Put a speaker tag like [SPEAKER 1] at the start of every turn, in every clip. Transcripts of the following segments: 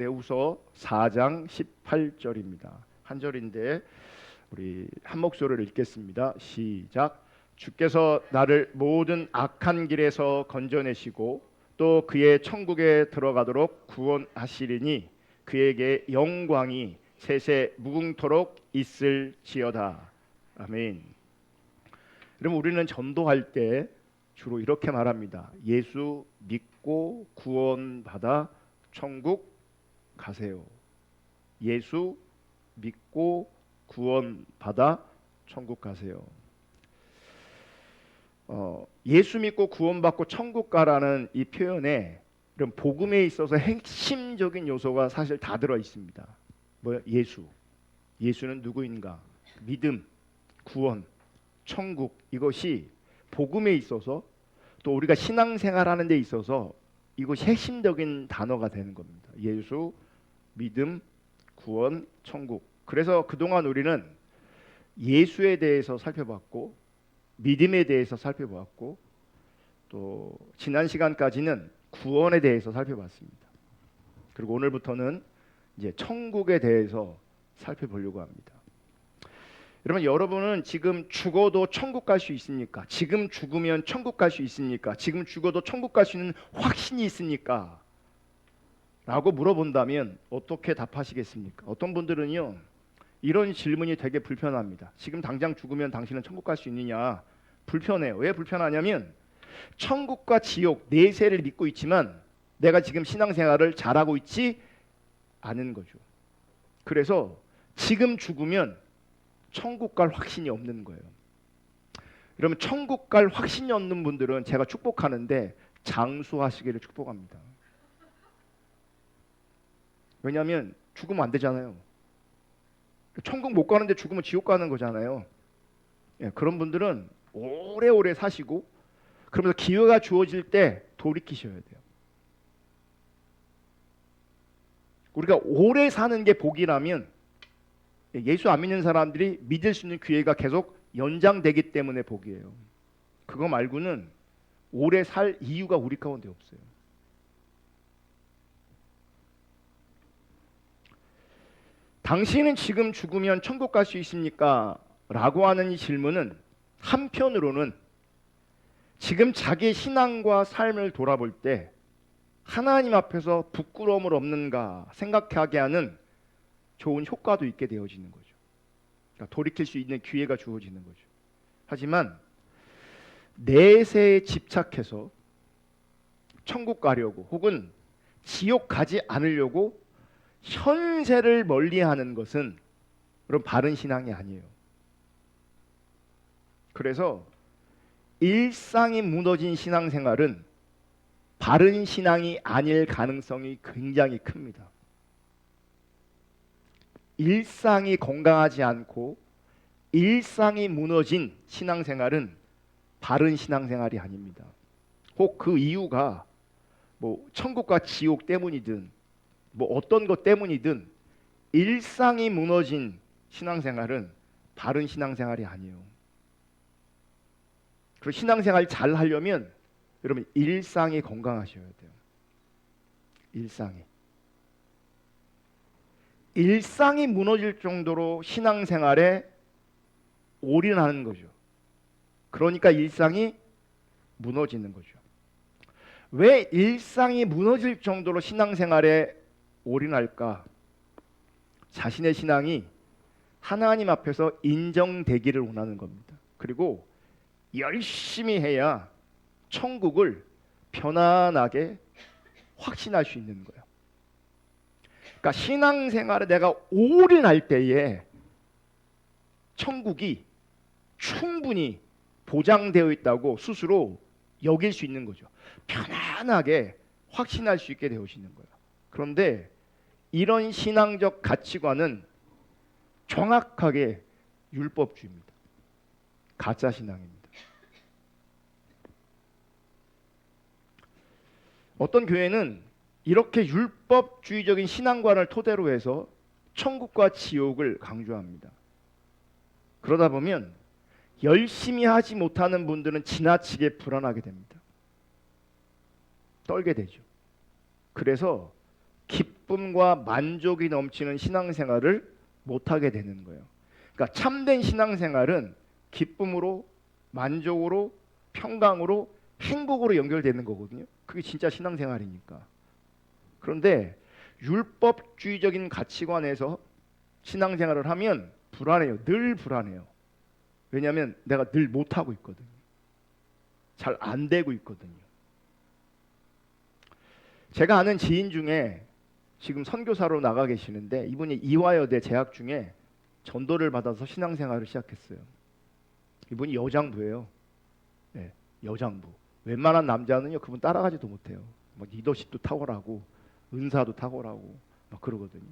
[SPEAKER 1] 디모데후서 4장 18절입니다. 한 절인데 우리 한 목소리를 읽겠습니다. 시작. 주께서 나를 모든 악한 길에서 건져내시고 또 그의 천국에 들어가도록 구원하시리니 그에게 영광이 세세 무궁토록 있을지어다. 아멘. 그럼 우리는 전도할 때 주로 이렇게 말합니다. 예수 믿고 구원받아 천국 가세요. 예수 믿고 구원받아 천국 가세요. 예수 믿고 구원받고 천국 가라는 이 표현에 이런 복음에 있어서 핵심적인 요소가 사실 다 들어 있습니다. 뭐요? 예수. 예수는 누구인가? 믿음, 구원, 천국. 이것이 복음에 있어서 또 우리가 신앙생활하는 데 있어서 이것이 핵심적인 단어가 되는 겁니다. 예수, 믿음, 구원, 천국. 그래서 그동안 우리는 예수에 대해서 살펴봤고 믿음에 대해서 살펴봤고 또 지난 시간까지는 구원에 대해서 살펴봤습니다. 그리고 오늘부터는 이제 천국에 대해서 살펴보려고 합니다. 여러분은 지금 죽어도 천국 갈 수 있습니까? 지금 죽으면 천국 갈 수 있습니까? 지금 죽어도 천국 갈 수 있는 확신이 있습니까? 라고 물어본다면 어떻게 답하시겠습니까? 어떤 분들은요, 이런 질문이 되게 불편합니다. 지금 당장 죽으면 당신은 천국 갈 수 있느냐? 불편해요. 왜 불편하냐면 천국과 지옥 내세를 믿고 있지만 내가 지금 신앙생활을 잘하고 있지 않은 거죠. 그래서 지금 죽으면 천국 갈 확신이 없는 거예요. 그러면 천국 갈 확신이 없는 분들은 제가 축복하는데 장수하시기를 축복합니다. 왜냐하면 죽으면 안 되잖아요. 천국 못 가는데 죽으면 지옥 가는 거잖아요. 그런 분들은 오래오래 사시고 그러면서 기회가 주어질 때 돌이키셔야 돼요. 우리가 오래 사는 게 복이라면 예수 안 믿는 사람들이 믿을 수 있는 기회가 계속 연장되기 때문에 복이에요. 그거 말고는 오래 살 이유가 우리 가운데 없어요. 당신은 지금 죽으면 천국 갈 수 있습니까? 라고 하는 이 질문은 한편으로는 지금 자기의 신앙과 삶을 돌아볼 때 하나님 앞에서 부끄러움을 없는가 생각하게 하는 좋은 효과도 있게 되어지는 거죠. 그러니까 돌이킬 수 있는 기회가 주어지는 거죠. 하지만 내세에 집착해서 천국 가려고 혹은 지옥 가지 않으려고 현세를 멀리하는 것은 그럼 바른 신앙이 아니에요. 그래서 일상이 무너진 신앙생활은 바른 신앙이 아닐 가능성이 굉장히 큽니다. 일상이 건강하지 않고 일상이 무너진 신앙생활은 바른 신앙생활이 아닙니다. 혹 그 이유가 뭐 천국과 지옥 때문이든 뭐 어떤 것 때문이든 일상이 무너진 신앙생활은 바른 신앙생활이 아니에요. 그리고 신앙생활 잘 하려면 여러분 일상이 건강하셔야 돼요. 일상이 무너질 정도로 신앙생활에 올인하는 거죠. 그러니까 일상이 무너지는 거죠. 왜 일상이 무너질 정도로 신앙생활에 올인할까? 자신의 신앙이 하나님 앞에서 인정되기를 원하는 겁니다. 그리고 열심히 해야 천국을 편안하게 확신할 수 있는 거예요. 그러니까 신앙생활에 내가 올인할 때에 천국이 충분히 보장되어 있다고 스스로 여길 수 있는 거죠. 편안하게 확신할 수 있게 되어지는 거예요. 그런데 이런 신앙적 가치관은 정확하게 율법주의입니다. 가짜 신앙입니다. 어떤 교회는 이렇게 율법주의적인 신앙관을 토대로 해서 천국과 지옥을 강조합니다. 그러다 보면 열심히 하지 못하는 분들은 지나치게 불안하게 됩니다. 떨게 되죠. 그래서 기쁨과 만족이 넘치는 신앙생활을 못하게 되는 거예요. 그러니까 참된 신앙생활은 기쁨으로, 만족으로, 평강으로, 행복으로 연결되는 거거든요. 그게 진짜 신앙생활이니까. 그런데 율법주의적인 가치관에서 신앙생활을 하면 불안해요. 늘 불안해요. 왜냐하면 내가 늘 못하고 있거든요. 잘 안 되고 있거든요. 제가 아는 지인 중에 지금 선교사로 나가 계시는데 이분이 이화여대 재학 중에 전도를 받아서 신앙생활을 시작했어요. 이분이 여장부예요. 네, 여장부. 웬만한 남자는요 그분 따라가지도 못해요. 뭐 리더십도 탁월하고 은사도 탁월하고 막 그러거든요.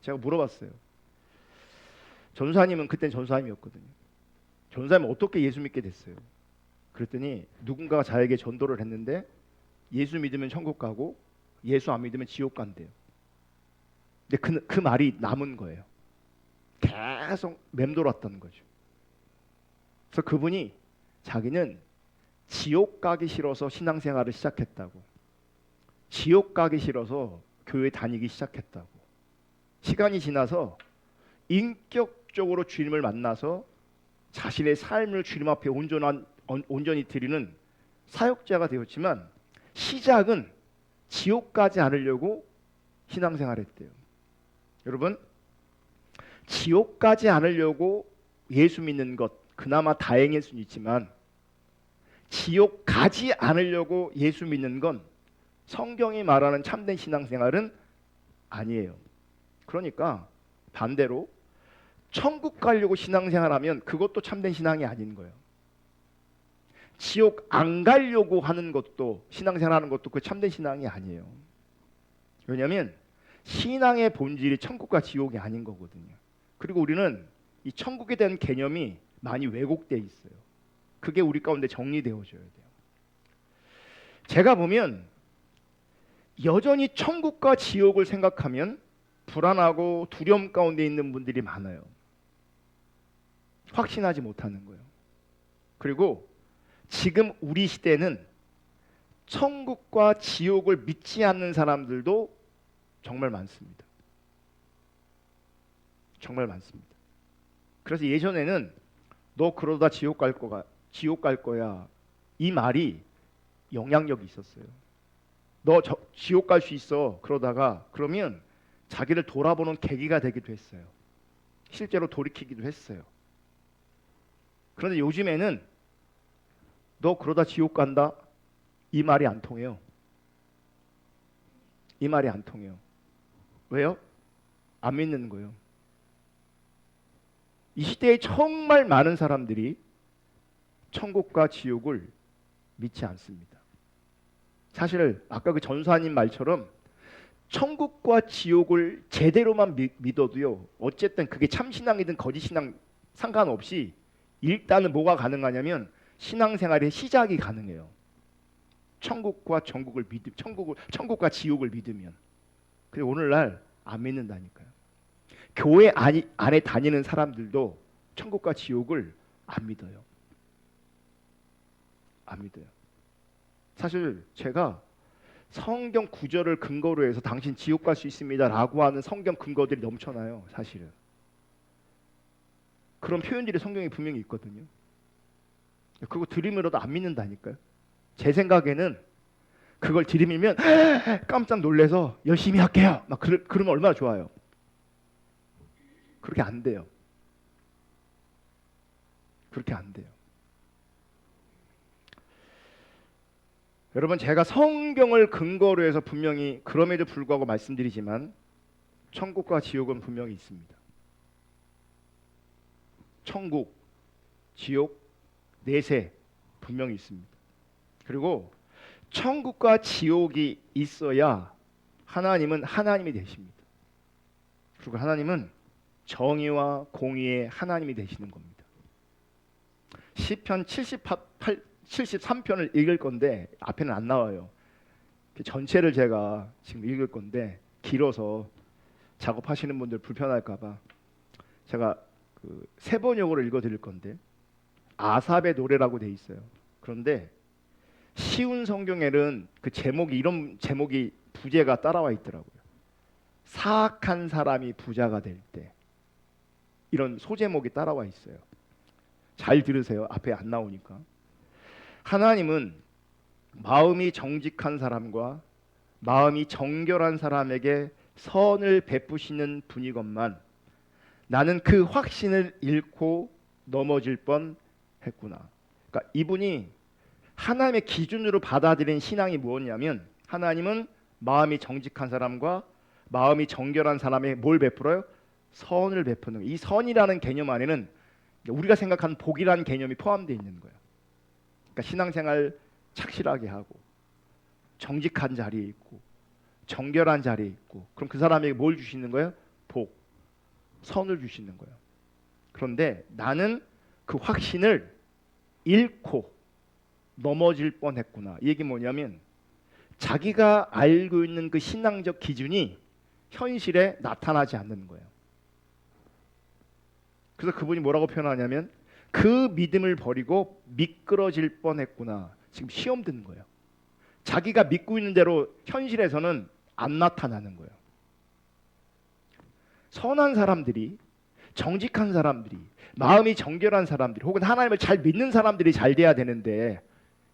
[SPEAKER 1] 제가 물어봤어요. 전사님은 그땐 전사님이었거든요. 전사님은 어떻게 예수 믿게 됐어요? 그랬더니 누군가가 자에게 전도를 했는데 예수 믿으면 천국 가고 예수 안 믿으면 지옥 간대요. 근데 그 말이 남은 거예요. 계속 맴돌았던 거죠. 그래서 그분이 자기는 지옥 가기 싫어서 신앙생활을 시작했다고. 지옥 가기 싫어서 교회 다니기 시작했다고. 시간이 지나서 인격적으로 주님을 만나서 자신의 삶을 주님 앞에 온전히 드리는 사역자가 되었지만 시작은 지옥 가지 않으려고 신앙생활했대요. 여러분, 지옥 가지 않으려고 예수 믿는 것 그나마 다행일 수는 있지만 지옥 가지 않으려고 예수 믿는 건 성경이 말하는 참된 신앙생활은 아니에요. 그러니까 반대로 천국 가려고 신앙생활하면 그것도 참된 신앙이 아닌 거예요. 지옥 안 가려고 하는 것도 신앙생활하는 것도 그 참된 신앙이 아니에요. 왜냐하면 신앙의 본질이 천국과 지옥이 아닌 거거든요. 그리고 우리는 이 천국에 대한 개념이 많이 왜곡되어 있어요. 그게 우리 가운데 정리되어져야 돼요. 제가 보면 여전히 천국과 지옥을 생각하면 불안하고 두려움 가운데 있는 분들이 많아요. 확신하지 못하는 거예요. 그리고 지금 우리 시대는 천국과 지옥을 믿지 않는 사람들도 정말 많습니다. 정말 많습니다. 그래서 예전에는 너 그러다 지옥 갈 거야. 이 말이 영향력이 있었어요. 너 지옥 갈 수 있어. 그러면 자기를 돌아보는 계기가 되기도 했어요. 실제로 돌이키기도 했어요. 그런데 요즘에는 너 그러다 지옥 간다. 이 말이 안 통해요. 이 말이 안 통해요. 왜요? 안 믿는 거예요. 이 시대에 정말 많은 사람들이 천국과 지옥을 믿지 않습니다. 사실 아까 그 전사님 말처럼 천국과 지옥을 제대로만 믿어도요. 어쨌든 그게 참신앙이든 거짓신앙 상관없이 일단은 뭐가 가능하냐면 신앙생활의 시작이 가능해요. 천국과 천국과 지옥을 믿으면. 근데 오늘날 안 믿는다니까요. 교회 안에 다니는 사람들도 천국과 지옥을 안 믿어요. 안 믿어요. 사실 제가 성경 구절을 근거로 해서 당신 지옥 갈 수 있습니다라고 하는 성경 근거들이 넘쳐나요. 사실은. 그런 표현들이 성경에 분명히 있거든요. 그거 들으면서도 안 믿는다니까요. 제 생각에는 그걸 들으면 깜짝 놀래서 열심히 할게요. 막 그러면 얼마나 좋아요. 그렇게 안 돼요. 그렇게 안 돼요. 여러분, 제가 성경을 근거로 해서 분명히 그럼에도 불구하고 말씀드리지만 천국과 지옥은 분명히 있습니다. 천국, 지옥, 내세 분명히 있습니다. 그리고 천국과 지옥이 있어야 하나님은 하나님이 되십니다. 그리고 하나님은 정의와 공의의 하나님이 되시는 겁니다. 시편 73편을 읽을 건데 앞에는 안 나와요. 전체를 제가 지금 읽을 건데 길어서 작업하시는 분들 불편할까 봐 제가 세 번역으로 읽어드릴 건데 아삽의 노래라고 돼 있어요. 그런데 쉬운 성경에는 그 제목이 이런 제목이 부제가 따라와 있더라고요. 사악한 사람이 부자가 될 때, 이런 소제목이 따라와 있어요. 잘 들으세요. 앞에 안 나오니까. 하나님은 마음이 정직한 사람과 마음이 정결한 사람에게 선을 베푸시는 분이건만 나는 그 확신을 잃고 넘어질 뻔했구나. 그러니까 이분이 하나님의 기준으로 받아들인 신앙이 무엇이냐면, 하나님은 마음이 정직한 사람과 마음이 정결한 사람에게 뭘 베풀어요? 선을 베푸는 거예요. 이 선이라는 개념 안에는 우리가 생각하는 복이라는 개념이 포함되어 있는 거예요. 그러니까 신앙생활 착실하게 하고 정직한 자리에 있고 정결한 자리에 있고, 그럼 그 사람에게 뭘 주시는 거예요? 복, 선을 주시는 거예요. 그런데 나는 그 확신을 잃고 넘어질 뻔했구나. 이 얘기 뭐냐면, 자기가 알고 있는 그 신앙적 기준이 현실에 나타나지 않는 거예요. 그래서 그분이 뭐라고 표현하냐면, 그 믿음을 버리고 미끄러질 뻔했구나. 지금 시험 드는 거예요. 자기가 믿고 있는 대로 현실에서는 안 나타나는 거예요. 선한 사람들이, 정직한 사람들이, 마음이 정결한 사람들이, 혹은 하나님을 잘 믿는 사람들이 잘 돼야 되는데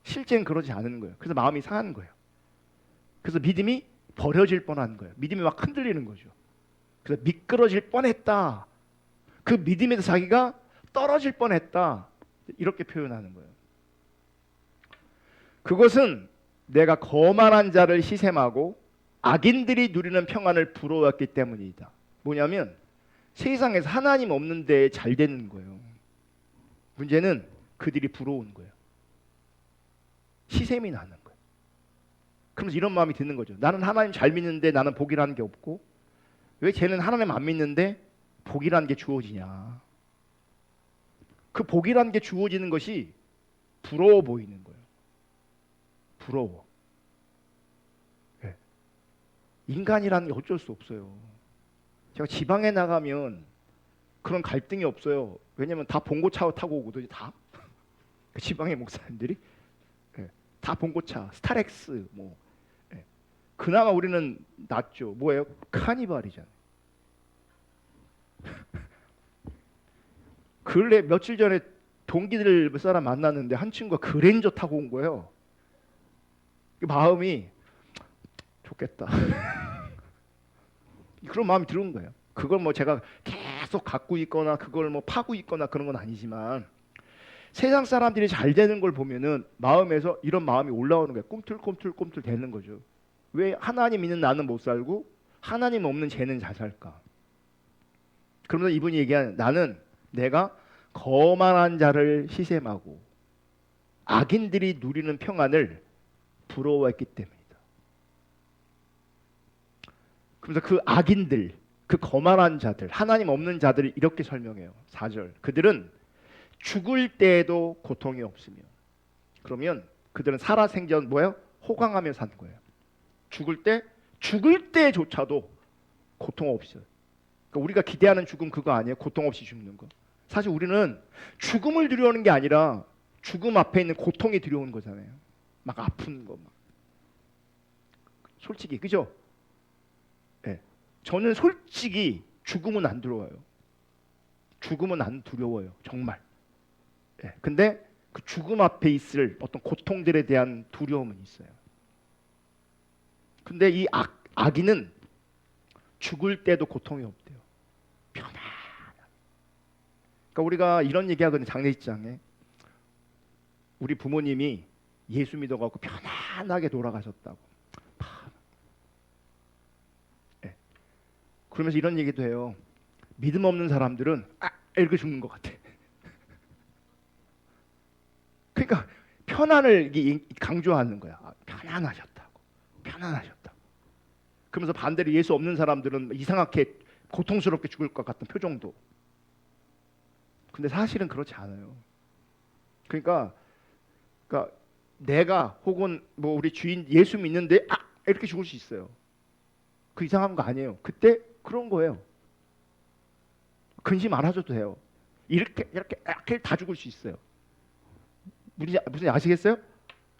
[SPEAKER 1] 실제는 그러지 않은 거예요. 그래서 마음이 상한 거예요. 그래서 믿음이 버려질 뻔한 거예요. 믿음이 막 흔들리는 거죠. 그래서 미끄러질 뻔했다. 그 믿음에서 자기가 떨어질 뻔했다. 이렇게 표현하는 거예요. 그것은 내가 거만한 자를 시샘하고 악인들이 누리는 평안을 부러웠기 때문이다. 뭐냐면, 세상에서 하나님 없는 데에 잘 되는 거예요. 문제는 그들이 부러운 거예요. 시샘이 나는 거예요. 그러면서 이런 마음이 드는 거죠. 나는 하나님 잘 믿는데 나는 복이라는 게 없고, 왜 쟤는 하나님 안 믿는데 복이라는 게 주어지냐. 그 복이라는 게 주어지는 것이 부러워 보이는 거예요. 부러워. 네. 인간이라는 게 어쩔 수 없어요. 제가 지방에 나가면 그런 갈등이 없어요. 왜냐면 다 봉고차 타고 오거든요. 다. 그 지방의 목사님들이 다 봉고차, 스타렉스 뭐. 그나마 우리는 낫죠. 뭐예요? 카니발이잖아요. 근래 며칠 전에 동기들 몇 사람 만났는데 한 친구가 그랜저 타고 온 거예요. 마음이 좋겠다. 그런 마음이 들은 거예요. 그걸 뭐 제가 계속 갖고 있거나 그걸 뭐 파고 있거나 그런 건 아니지만, 세상 사람들이 잘 되는 걸 보면은 마음에서 이런 마음이 올라오는 거예요. 꿈틀꿈틀 되는 거죠. 왜 하나님 있는 나는 못 살고 하나님 없는 쟤는 잘 살까? 그러면서 이분이 얘기하는, 나는 내가 거만한 자를 시샘하고 악인들이 누리는 평안을 부러워했기 때문이다. 그러면서 그 악인들, 그 거만한 자들, 하나님 없는 자들을 이렇게 설명해요. 4절. 그들은 죽을 때에도 고통이 없으며, 그러면 그들은 살아생전 뭐예요? 호강하며 사는 거예요. 죽을 때조차도 고통 없어요. 그러니까 우리가 기대하는 죽음 그거 아니에요? 고통 없이 죽는 거. 사실 우리는 죽음을 두려워하는 게 아니라 죽음 앞에 있는 고통이 두려운 거잖아요. 막 아픈 거 막. 솔직히 그죠? 네. 저는 솔직히 죽음은 안 두려워요. 죽음은 안 두려워요. 정말. 네. 근데 그 죽음 앞에 있을 어떤 고통들에 대한 두려움은 있어요. 근데 이 악인은 죽을 때도 고통이 없대요. 편안하게. 그러니까 우리가 이런 얘기하거든요. 장례식장에. 우리 부모님이 예수 믿어갖고 편안하게 돌아가셨다고. 네. 그러면서 이런 얘기도 해요. 믿음 없는 사람들은 이렇게 죽는 것 같아. 그러니까 편안을 강조하는 거야. 편안하셨다고. 편안하셨다고. 그러면서 반대로 예수 없는 사람들은 이상하게 고통스럽게 죽을 것 같은 표정도. 근데 사실은 그렇지 않아요. 그러니까 내가 혹은 뭐 우리 주인 예수 믿는데 이렇게 죽을 수 있어요. 그 이상한 거 아니에요. 그때 그런 거예요. 근심 안 하셔도 돼요. 이렇게 다 죽을 수 있어요. 무슨 아시겠어요?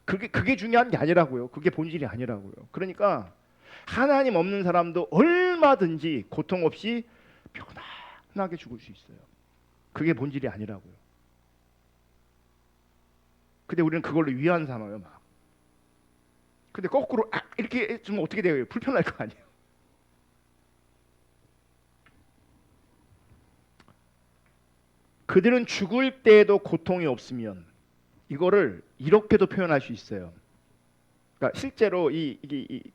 [SPEAKER 1] 그게 중요한 게 아니라고요. 그게 본질이 아니라고요. 그러니까 하나님 없는 사람도 얼마든지 고통 없이 편안하게 죽을 수 있어요. 그게 본질이 아니라고요. 근데 우리는 그걸로 위안 삼아요 막. 근데 거꾸로 이렇게 좀 어떻게 돼요? 불편할 거 아니에요. 그들은 죽을 때에도 고통이 없으면, 이거를 이렇게도 표현할 수 있어요. 그러니까 실제로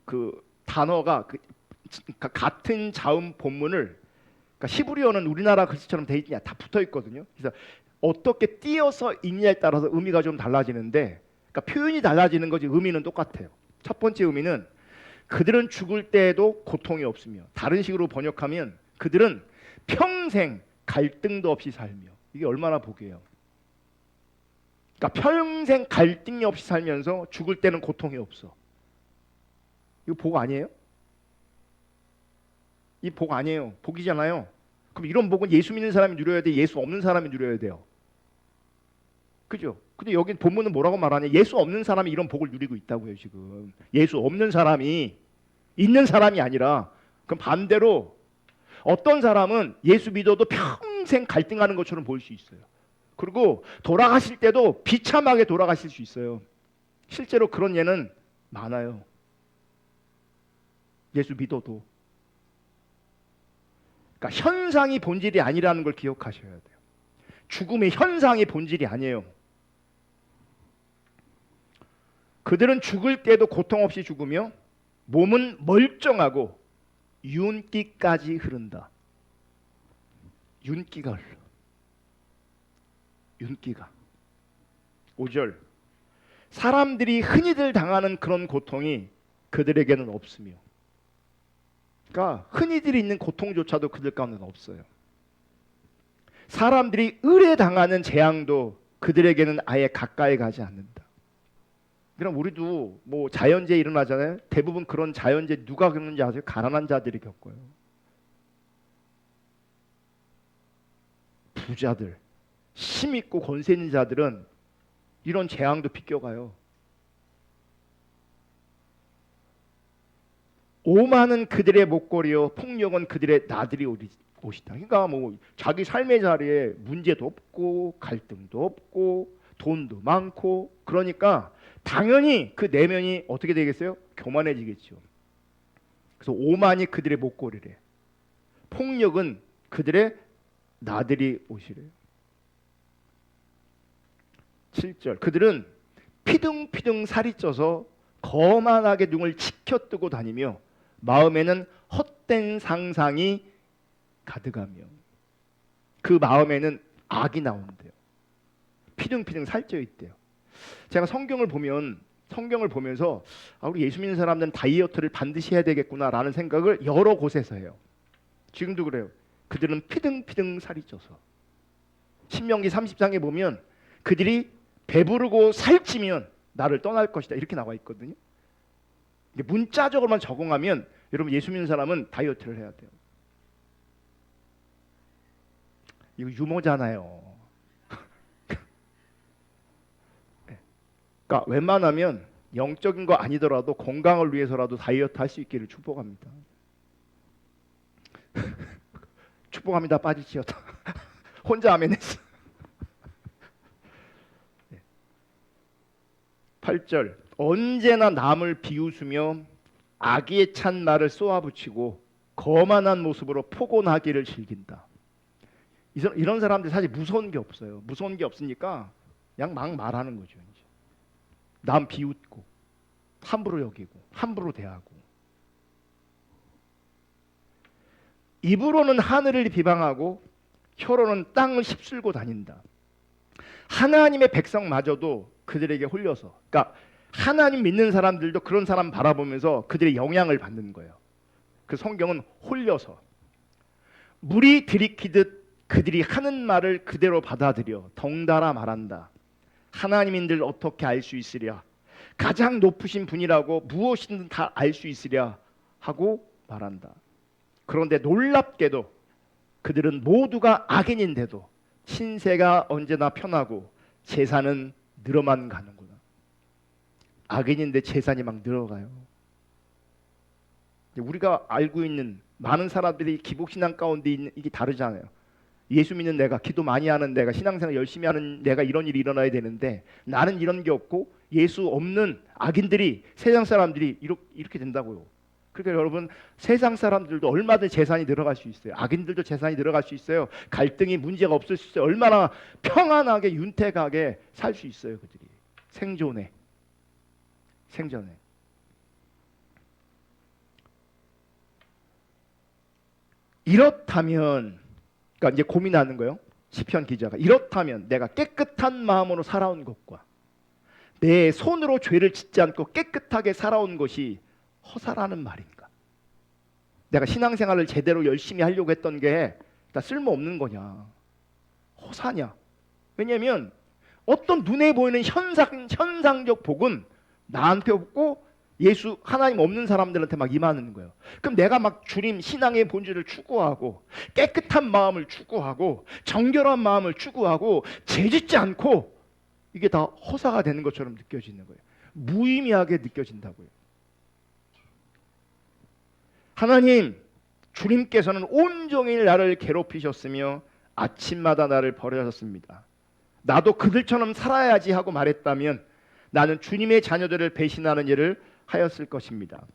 [SPEAKER 1] 그 단어가 같은 자음 본문을, 그러니까 히브리어는 우리나라 글씨처럼 돼 있냐 다 붙어 있거든요. 그래서 어떻게 띄어서 읽냐에 따라서 의미가 좀 달라지는데, 그러니까 표현이 달라지는 거지 의미는 똑같아요. 첫 번째 의미는 그들은 죽을 때에도 고통이 없으며, 다른 식으로 번역하면 그들은 평생 갈등도 없이 살며. 이게 얼마나 복이에요. 그러니까 평생 갈등이 없이 살면서 죽을 때는 고통이 없어. 이거 복 아니에요? 이 복 아니에요. 복이잖아요. 그럼 이런 복은 예수 믿는 사람이 누려야 돼, 예수 없는 사람이 누려야 돼요? 그죠? 근데 여기 본문은 뭐라고 말하냐? 예수 없는 사람이 이런 복을 누리고 있다고요. 지금 예수 없는 사람이 있는 사람이 아니라, 그럼 반대로 어떤 사람은 예수 믿어도 평생 갈등하는 것처럼 보일 수 있어요. 그리고 돌아가실 때도 비참하게 돌아가실 수 있어요. 실제로 그런 예는 많아요. 예수 믿어도. 그러니까 현상이 본질이 아니라는 걸 기억하셔야 돼요. 죽음의 현상이 본질이 아니에요. 그들은 죽을 때도 고통 없이 죽으며 몸은 멀쩡하고 윤기까지 흐른다. 윤기가 흘러. 윤기가. 5절. 사람들이 흔히들 당하는 그런 고통이 그들에게는 없으며. 그러니까 흔히들 있는 고통조차도 그들 가운데는 없어요. 사람들이 을에 당하는 재앙도 그들에게는 아예 가까이 가지 않는다. 그럼 우리도 뭐 자연재해 일어나잖아요. 대부분 그런 자연재해 누가 겪는지 아세요? 가난한 자들이 겪어요. 부자들, 힘 있고 권세 있는 자들은 이런 재앙도 비껴가요. 오만은 그들의 목걸이요 폭력은 그들의 나들이 옷이다. 그러니까 뭐 자기 삶의 자리에 문제도 없고 갈등도 없고 돈도 많고, 그러니까 당연히 그 내면이 어떻게 되겠어요? 교만해지겠죠. 그래서 오만이 그들의 목걸이래. 폭력은 그들의 나들이 옷이래요. 7절. 그들은 피둥피둥 살이 쪄서 거만하게 눈을 치켜뜨고 다니며 마음에는 헛된 상상이 가득하며. 그 마음에는 악이 나온대요. 피둥피둥 살쪄 있대요. 제가 성경을 보면서 우리 예수 믿는 사람들은 다이어트를 반드시 해야 되겠구나라는 생각을 여러 곳에서 해요. 지금도 그래요. 그들은 피둥피둥 살이 쪄서. 신명기 30장에 보면 그들이 배부르고 살찌면 나를 떠날 것이다 이렇게 나와 있거든요. 문자적으로만 적용하면 여러분 예수 믿는 사람은 다이어트를 해야 돼요. 이거 유머잖아요. 그러니까 웬만하면 영적인 거 아니더라도 건강을 위해서라도 다이어트 할 수 있기를 축복합니다. 축복합니다. 빠지시었다. 혼자 아멘했어. 8절. 언제나 남을 비웃으며 악의에 찬 말을 쏘아붙이고 거만한 모습으로 포곤하기를 즐긴다. 이런 사람들 사실 무서운 게 없어요. 무서운 게 없으니까 그냥 막 말하는 거죠. 이제. 남 비웃고 함부로 여기고 함부로 대하고. 입으로는 하늘을 비방하고 혀로는 땅을 휩쓸고 다닌다. 하나님의 백성마저도 그들에게 홀려서, 그러니까 하나님 믿는 사람들도 그런 사람 바라보면서 그들의 영향을 받는 거예요. 그 성경은 홀려서. 물이 들이키듯 그들이 하는 말을 그대로 받아들여 덩달아 말한다. 하나님인들 어떻게 알 수 있으랴? 가장 높으신 분이라고 무엇이든 다 알 수 있으랴 하고 말한다. 그런데 놀랍게도 그들은 모두가 악인인데도 신세가 언제나 편하고 재산은 늘어만 가는구나. 악인인데 재산이 막 늘어가요. 우리가 알고 있는 많은 사람들이 기복신앙 가운데 있는 이게 다르잖아요. 예수 믿는 내가, 기도 많이 하는 내가, 신앙생활 열심히 하는 내가 이런 일이 일어나야 되는데 나는 이런 게 없고 예수 없는 악인들이, 세상 사람들이 이렇게 된다고요. 그러니까 여러분, 세상 사람들도 얼마든지 재산이 늘어갈 수 있어요. 악인들도 재산이 늘어갈 수 있어요. 갈등이 문제가 없을 수 있어요. 얼마나 평안하게 윤택하게 살 수 있어요. 그들이 생존에. 이렇다면, 그러니까 이제 고민하는 거예요. 시편 기자가 이렇다면 내가 깨끗한 마음으로 살아온 것과 내 손으로 죄를 짓지 않고 깨끗하게 살아온 것이 허사라는 말인가? 내가 신앙생활을 제대로 열심히 하려고 했던 게 다 쓸모없는 거냐? 허사냐? 왜냐하면 어떤 눈에 보이는 현상적 복은 나한테 없고 예수 하나님 없는 사람들한테 막 임하는 거예요. 그럼 내가 막 주님 신앙의 본질을 추구하고 깨끗한 마음을 추구하고 정결한 마음을 추구하고 죄짓지 않고 이게 다 허사가 되는 것처럼 느껴지는 거예요. 무의미하게 느껴진다고요. 하나님, 주님께서는 온종일 나를 괴롭히셨으며 아침마다 나를 버려셨습니다. 나도 그들처럼 살아야지 하고 말했다면 나는 주님의 자녀들을 배신하는 일을 하였을 것입니다.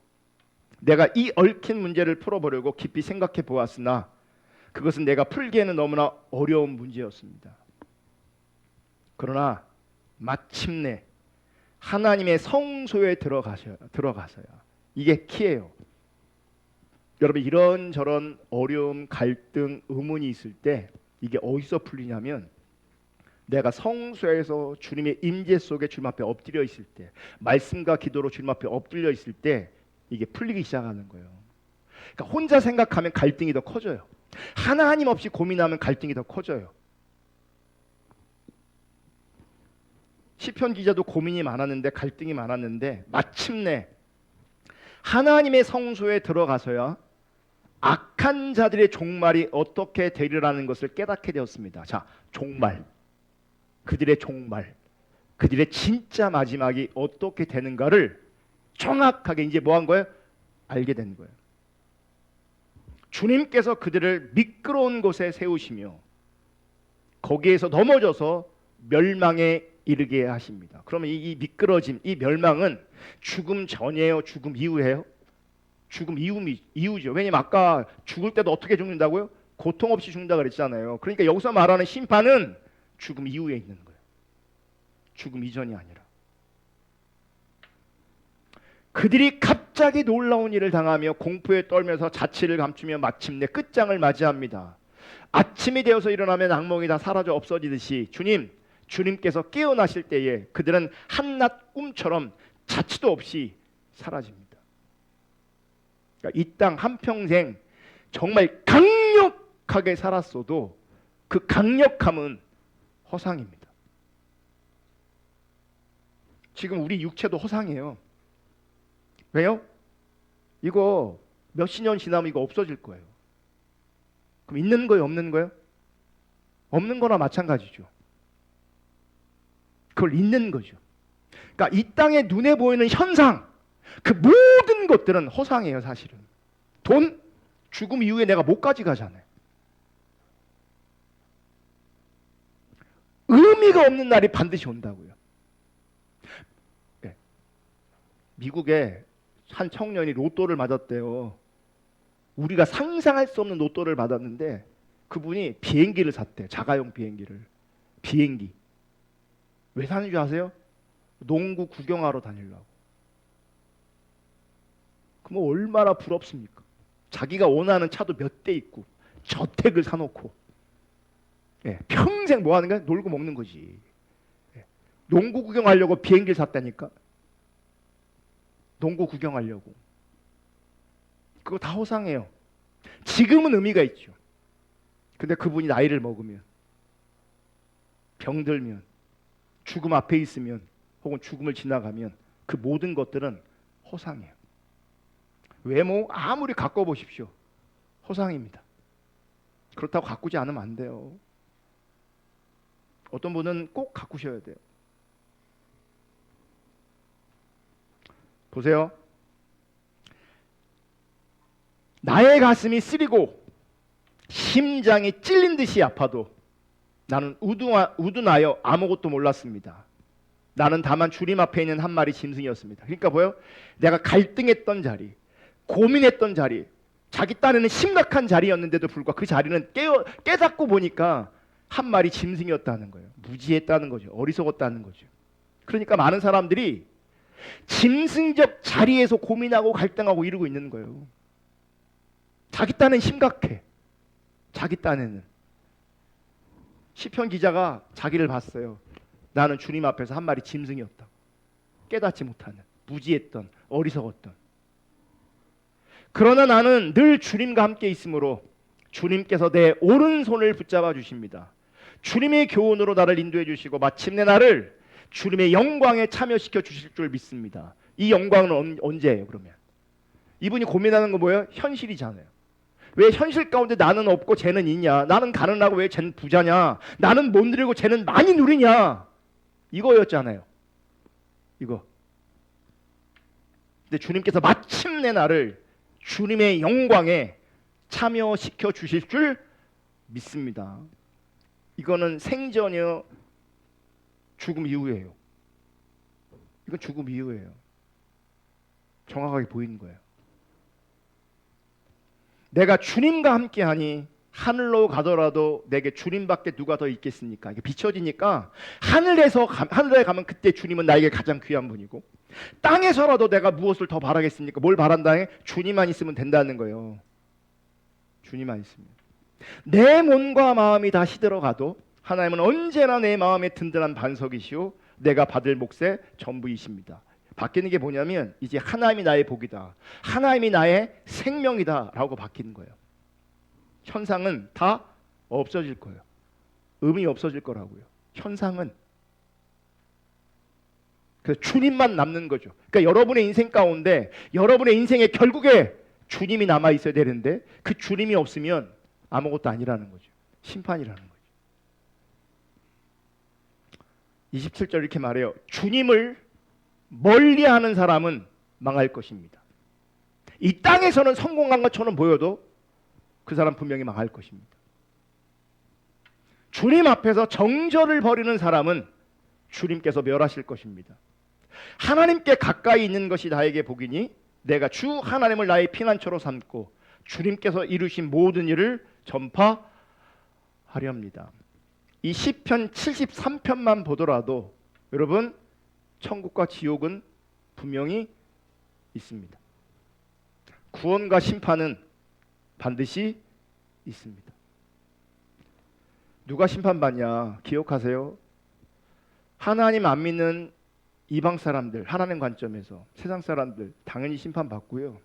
[SPEAKER 1] 내가 이 얽힌 문제를 풀어보려고 깊이 생각해 보았으나 그것은 내가 풀기에는 너무나 어려운 문제였습니다. 그러나 마침내 하나님의 성소에 들어가서야 이게 키예요. 여러분, 이런저런 어려움, 갈등, 의문이 있을 때 이게 어디서 풀리냐면 내가 성소에서 주님의 임재 속에 주님 앞에 엎드려 있을 때, 말씀과 기도로 주님 앞에 엎드려 있을 때 이게 풀리기 시작하는 거예요. 그러니까 혼자 생각하면 갈등이 더 커져요. 하나님 없이 고민하면 갈등이 더 커져요. 시편 기자도 고민이 많았는데, 갈등이 많았는데 마침내 하나님의 성소에 들어가서야 악한 자들의 종말이 어떻게 되리라는 것을 깨닫게 되었습니다. 자, 종말, 그들의 종말, 그들의 진짜 마지막이 어떻게 되는가를 정확하게 이제 뭐 한 거예요? 알게 된 거예요. 주님께서 그들을 미끄러운 곳에 세우시며 거기에서 넘어져서 멸망에 이르게 하십니다. 그러면 이 미끄러짐, 이 멸망은 죽음 전이에요? 죽음 이후예요? 죽음 이후죠. 왜냐면 아까 죽을 때도 어떻게 죽는다고요? 고통 없이 죽는다 그랬잖아요. 그러니까 여기서 말하는 심판은 죽음 이후에 있는 거예요. 죽음 이전이 아니라. 그들이 갑자기 놀라운 일을 당하며 공포에 떨면서 자취를 감추며 마침내 끝장을 맞이합니다. 아침이 되어서 일어나면 악몽이 다 사라져 없어지듯이 주님께서 깨어나실 때에 그들은 한낱 꿈처럼 자취도 없이 사라집니다. 그러니까 이 땅 한평생 정말 강력하게 살았어도 그 강력함은 허상입니다. 지금 우리 육체도 허상이에요. 왜요? 이거 몇십 년 지나면 이거 없어질 거예요. 그럼 있는 거예요, 없는 거예요? 없는 거나 마찬가지죠. 그걸 잊는 거죠. 그러니까 이 땅에 눈에 보이는 현상, 그 모든 것들은 허상이에요, 사실은. 돈, 죽음 이후에 내가 못까지 가잖아요. 의미가 없는 날이 반드시 온다고요. 네. 미국에 한 청년이 로또를 맞았대요. 우리가 상상할 수 없는 로또를 받았는데 그분이 비행기를 샀대. 자가용 비행기를. 비행기. 왜 사는 줄 아세요? 농구 구경하러 다니려고. 그럼 얼마나 부럽습니까? 자기가 원하는 차도 몇 대 있고 저택을 사놓고 평생 뭐 하는 거야? 놀고 먹는 거지. 농구 구경하려고 비행기를 샀다니까. 농구 구경하려고. 그거 다 허상해요. 지금은 의미가 있죠. 근데 그분이 나이를 먹으면, 병들면, 죽음 앞에 있으면, 혹은 죽음을 지나가면 그 모든 것들은 허상이에요. 외모 아무리 가꿔 보십시오. 허상입니다. 그렇다고 가꾸지 않으면 안 돼요. 어떤 분은 꼭 가꾸셔야 돼요. 보세요. 나의 가슴이 쓰리고 심장이 찔린 듯이 아파도 나는 우둔하여 아무것도 몰랐습니다. 나는 다만 주님 앞에 있는 한 마리 짐승이었습니다. 그러니까 뭐예요? 내가 갈등했던 자리, 고민했던 자리, 자기 딴에는 심각한 자리였는데도 불구하고 그 자리는 깨닫고 보니까 한 마리 짐승이었다는 거예요. 무지했다는 거죠. 어리석었다는 거죠. 그러니까 많은 사람들이 짐승적 자리에서 고민하고 갈등하고 이러고 있는 거예요. 자기 딴엔 심각해. 자기 딴에는. 시편 기자가 자기를 봤어요. 나는 주님 앞에서 한 마리 짐승이었다. 깨닫지 못하는, 무지했던, 어리석었던. 그러나 나는 늘 주님과 함께 있으므로 주님께서 내 오른손을 붙잡아 주십니다. 주님의 교훈으로 나를 인도해 주시고 마침내 나를 주님의 영광에 참여시켜 주실 줄 믿습니다. 이 영광은 언제예요? 그러면 이분이 고민하는 건 뭐예요? 현실이잖아요. 왜 현실 가운데 나는 없고 쟤는 있냐? 나는 가난하고 왜 쟤는 부자냐? 나는 못 누리고 쟤는 많이 누리냐? 이거였잖아요. 이거. 근데 주님께서 마침내 나를 주님의 영광에 참여시켜 주실 줄 믿습니다. 이거는 생전이요, 죽음 이후예요. 이건 죽음 이후예요. 정확하게 보이는 거예요. 내가 주님과 함께하니 하늘로 가더라도 내게 주님밖에 누가 더 있겠습니까? 이게 비춰지니까 하늘에 가면 그때 주님은 나에게 가장 귀한 분이고, 땅에서라도 내가 무엇을 더 바라겠습니까? 뭘 바란다해? 주님만 있으면 된다는 거예요. 주님만 있으면. 내 몸과 마음이 다 시들어가도 하나님은 언제나 내 마음에 든든한 반석이시오 내가 받을 몫의 전부이십니다. 바뀌는 게 뭐냐면 이제 하나님이 나의 복이다, 하나님이 나의 생명이다 라고 바뀌는 거예요. 현상은 다 없어질 거예요. 의미 없어질 거라고요. 현상은. 그래서 주님만 남는 거죠. 그러니까 여러분의 인생 가운데 여러분의 인생의 결국에 주님이 남아 있어야 되는데 그 주님이 없으면 아무것도 아니라는 거죠. 심판이라는 거죠. 27절 이렇게 말해요. 주님을 멀리하는 사람은 망할 것입니다. 이 땅에서는 성공한 것처럼 보여도 그 사람 분명히 망할 것입니다. 주님 앞에서 정절을 벌이는 사람은 주님께서 멸하실 것입니다. 하나님께 가까이 있는 것이 나에게 복이니 내가 주 하나님을 나의 피난처로 삼고 주님께서 이루신 모든 일을 전파하렵니다. 이 시편 73편만 보더라도 여러분 천국과 지옥은 분명히 있습니다. 구원과 심판은 반드시 있습니다. 누가 심판받냐? 기억하세요. 하나님 안 믿는 이방 사람들, 하나님 관점에서 세상 사람들 당연히 심판받고요.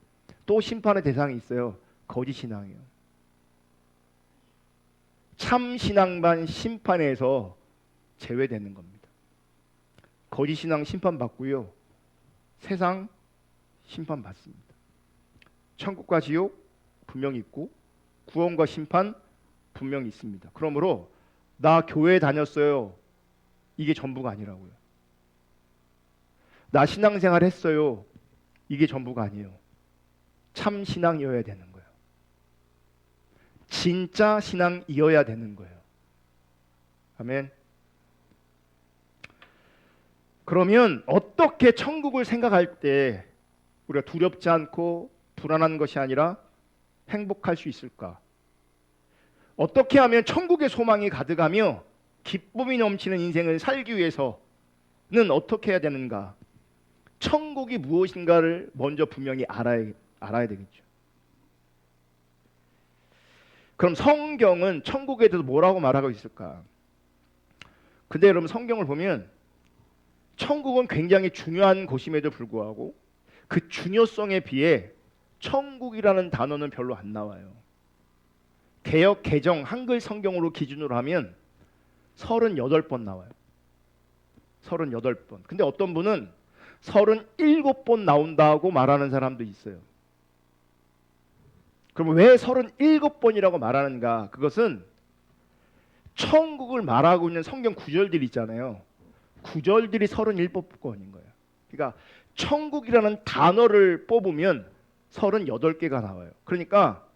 [SPEAKER 1] 또 심판의 대상이 있어요. 거짓 신앙이에요. 참 신앙만 심판에서 제외되는 겁니다. 거짓 신앙 심판받고요. 세상 심판받습니다. 천국과 지옥 분명히 있고 구원과 심판 분명히 있습니다. 그러므로 나 교회 다녔어요. 이게 전부가 아니라고요. 나 신앙생활 했어요. 이게 전부가 아니에요. 참 신앙이어야 되는 거예요. 진짜 신앙이어야 되는 거예요. 아멘. 그러면 어떻게 천국을 생각할 때 우리가 두렵지 않고 불안한 것이 아니라 행복할 수 있을까? 어떻게 하면 천국의 소망이 가득하며 기쁨이 넘치는 인생을 살기 위해서는 어떻게 해야 되는가? 천국이 무엇인가를 먼저 분명히 알아야 되겠죠. 그럼 성경은 천국에 대해서 뭐라고 말하고 있을까? 근데 여러분 성경을 보면 천국은 굉장히 중요한 곳임에도 불구하고 그 중요성에 비해 천국이라는 단어는 별로 안 나와요. 개역 개정 한글 성경으로 기준으로 하면 38번 나와요. 38번. 근데 어떤 분은 37번 나온다고 말하는 사람도 있어요. 그럼 왜 37번이라고 말하는가? 그것은 천국을 말하고 있는 성경 구절들이 있잖아요. 구절들이 37번인 거예요. 그러니까 천국이라는 단어를 뽑으면 38개가 나와요. 그러니까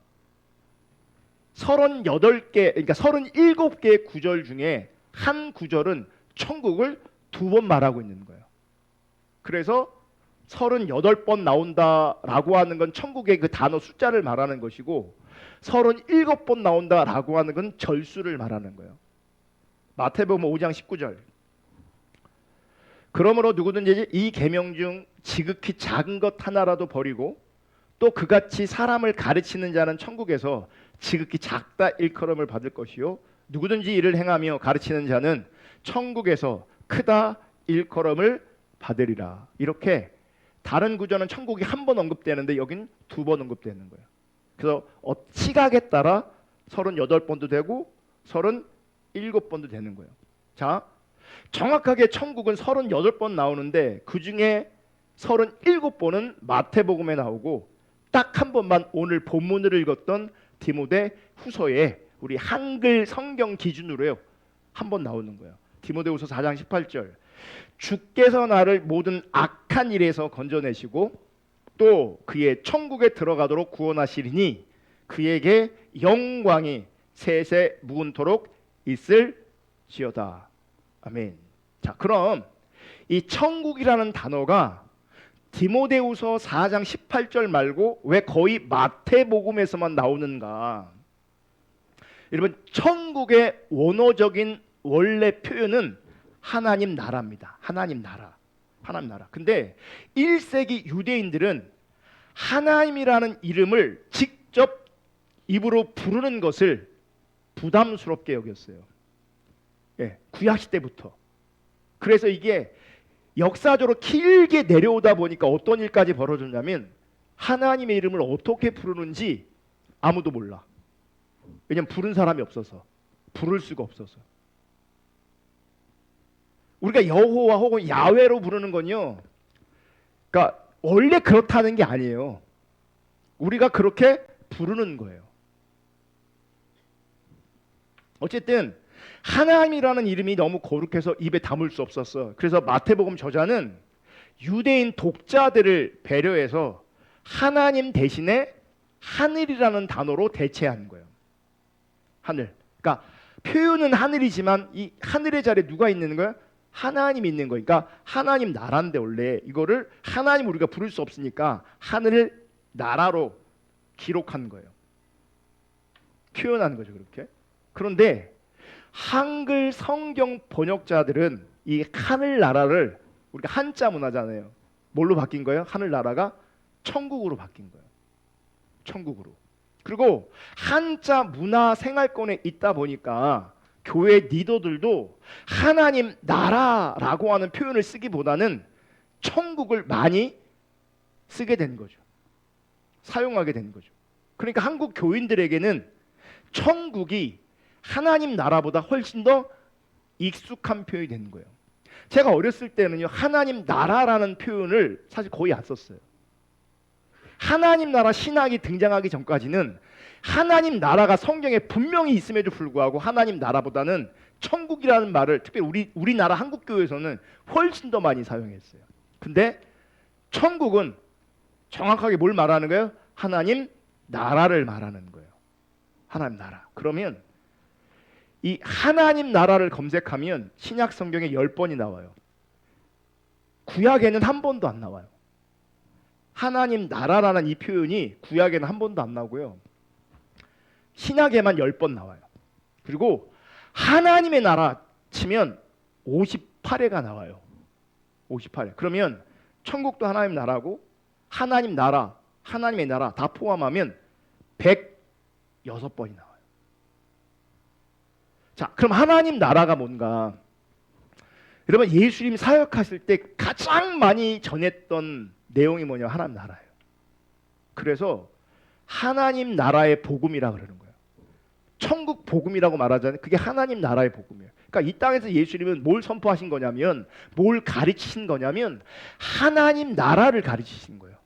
[SPEAKER 1] 38개, 그러니까 37개의 구절 중에 한 구절은 천국을 2번 말하고 있는 거예요. 그래서 38번 나온다라고 하는 건 천국의 그 단어 숫자를 말하는 것이고 37번 나온다라고 하는 건 절수를 말하는 거예요. 마태복음 5장 19절. 그러므로 누구든지 이 계명 중 지극히 작은 것 하나라도 버리고 또 그같이 사람을 가르치는 자는 천국에서 지극히 작다 일컬음을 받을 것이요 누구든지 이를 행하며 가르치는 자는 천국에서 크다 일컬음을 받으리라. 이렇게 다른 구절은 천국이 한 번 언급되는데 여긴 2번 언급되는 거예요. 그래서 시각에 따라 38번도 되고 37번도 되는 거예요. 자, 정확하게 천국은 38번 나오는데 그 중에 37번은 마태복음에 나오고 딱 한 번만 오늘 본문을 읽었던 디모데 후서에 우리 한글 성경 기준으로요 한 번 나오는 거예요. 디모데후서 4장 18절. 주께서 나를 모든 악한 일에서 건져내시고 또 그의 천국에 들어가도록 구원하시리니 그에게 영광이 세세 무궁토록 있을지어다. 아멘. 자, 그럼 이 천국이라는 단어가 디모데후서 4장 18절 말고 왜 거의 마태복음에서만 나오는가? 여러분, 천국의 원어적인 원래 표현은 하나님 나라입니다. 하나님 나라. 하나님 나라. 근데 1세기 유대인들은 하나님이라는 이름을 직접 입으로 부르는 것을 부담스럽게 여겼어요. 예, 구약시 때부터. 그래서 이게 역사적으로 길게 내려오다 보니까 어떤 일까지 벌어졌냐면 하나님의 이름을 어떻게 부르는지 아무도 몰라. 왜냐면 부른 사람이 없어서. 부를 수가 없어서. 우리가 여호와 혹은 야훼로 부르는 건요, 그러니까 원래 그렇다는 게 아니에요. 우리가 그렇게 부르는 거예요. 어쨌든 하나님이라는 이름이 너무 거룩해서 입에 담을 수 없었어. 그래서 마태복음 저자는 유대인 독자들을 배려해서 하나님 대신에 하늘이라는 단어로 대체한 거예요. 하늘. 그러니까 표현은 하늘이지만 이 하늘의 자리에 누가 있는 거예요? 하나님이 있는 거예요. 그러니까 하나님 나라인데 원래 이거를 하나님 우리가 부를 수 없으니까 하늘을 나라로 기록한 거예요. 표현하는 거죠, 그렇게. 그런데 한글 성경 번역자들은 이 하늘나라를 우리가 한자 문화잖아요. 뭘로 바뀐 거예요? 하늘나라가 천국으로 바뀐 거예요. 천국으로. 그리고 한자 문화 생활권에 있다 보니까 교회 리더들도 하나님 나라라고 하는 표현을 쓰기보다는 천국을 많이 쓰게 된 거죠. 사용하게 된 거죠. 그러니까 한국 교인들에게는 천국이 하나님 나라보다 훨씬 더 익숙한 표현이 되는 거예요. 제가 어렸을 때는요, 하나님 나라라는 표현을 사실 거의 안 썼어요. 하나님 나라 신학이 등장하기 전까지는 하나님 나라가 성경에 분명히 있음에도 불구하고 하나님 나라보다는 천국이라는 말을 특별히 우리나라 한국교회에서는 훨씬 더 많이 사용했어요. 근데 천국은 정확하게 뭘 말하는 거예요? 하나님 나라를 말하는 거예요. 하나님 나라. 그러면 이 하나님 나라를 검색하면 신약 성경에 10번이 나와요. 구약에는 한 번도 안 나와요. 하나님 나라라는 이 표현이 구약에는 한 번도 안 나오고요. 신약에만 10번 나와요. 그리고 하나님의 나라 치면 58회가 나와요. 58회. 그러면 천국도 하나님 나라고 하나님 나라, 하나님의 나라 다 포함하면 106번이 나와요. 자, 그럼 하나님 나라가 뭔가? 여러분, 예수님 사역하실 때 가장 많이 전했던 내용이 뭐냐? 하나님 나라예요. 그래서 하나님 나라의 복음이라 그러는 거예요. 천국 복음이라고 말하잖아요. 그게 하나님 나라의 복음이에요. 그러니까 이 땅에서 예수님은 뭘 선포하신 거냐면, 뭘 가르치신 거냐면 하나님 나라를 가르치신 거예요.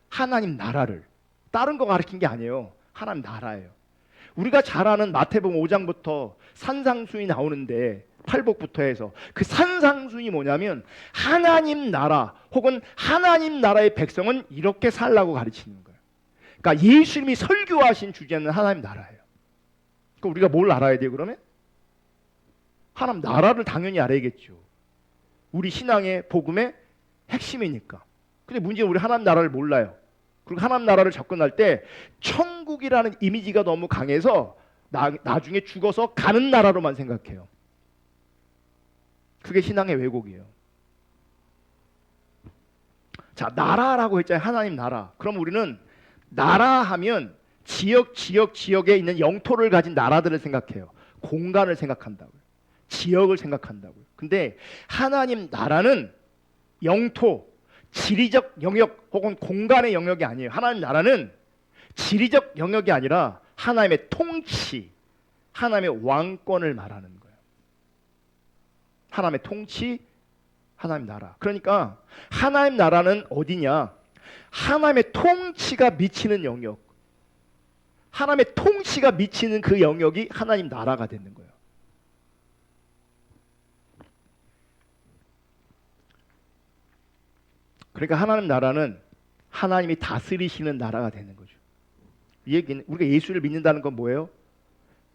[SPEAKER 1] 하나님 나라를. 다른 거 가르친 게 아니에요. 하나님 나라예요. 우리가 잘 아는 마태복음 5장부터 산상수훈이 나오는데 팔복부터 해서 그 산상순이 뭐냐면 하나님 나라 혹은 하나님 나라의 백성은 이렇게 살라고 가르치는 거예요. 그러니까 예수님이 설교하신 주제는 하나님 나라예요. 그럼 우리가 뭘 알아야 돼요 그러면? 하나님 나라를 당연히 알아야겠죠. 우리 신앙의 복음의 핵심이니까. 근데 문제는 우리 하나님 나라를 몰라요. 그리고 하나님 나라를 접근할 때 천국이라는 이미지가 너무 강해서 나중에 죽어서 가는 나라로만 생각해요. 그게 신앙의 왜곡이에요. 자, 나라라고 했잖아요. 하나님 나라. 그럼 우리는 나라 하면 지역에 있는 영토를 가진 나라들을 생각해요. 공간을 생각한다고요. 지역을 생각한다고요. 근데 하나님 나라는 영토, 지리적 영역 혹은 공간의 영역이 아니에요. 하나님 나라는 지리적 영역이 아니라 하나님의 통치, 하나님의 왕권을 말하는 거예요. 하나님의 통치, 하나님 나라. 그러니까 하나님 나라는 어디냐? 하나님의 통치가 미치는 영역. 하나님의 통치가 미치는 그 영역이 하나님 나라가 되는 거예요. 그러니까 하나님 나라는 하나님이 다스리시는 나라가 되는 거죠. 이 얘기는 우리가 예수를 믿는다는 건 뭐예요?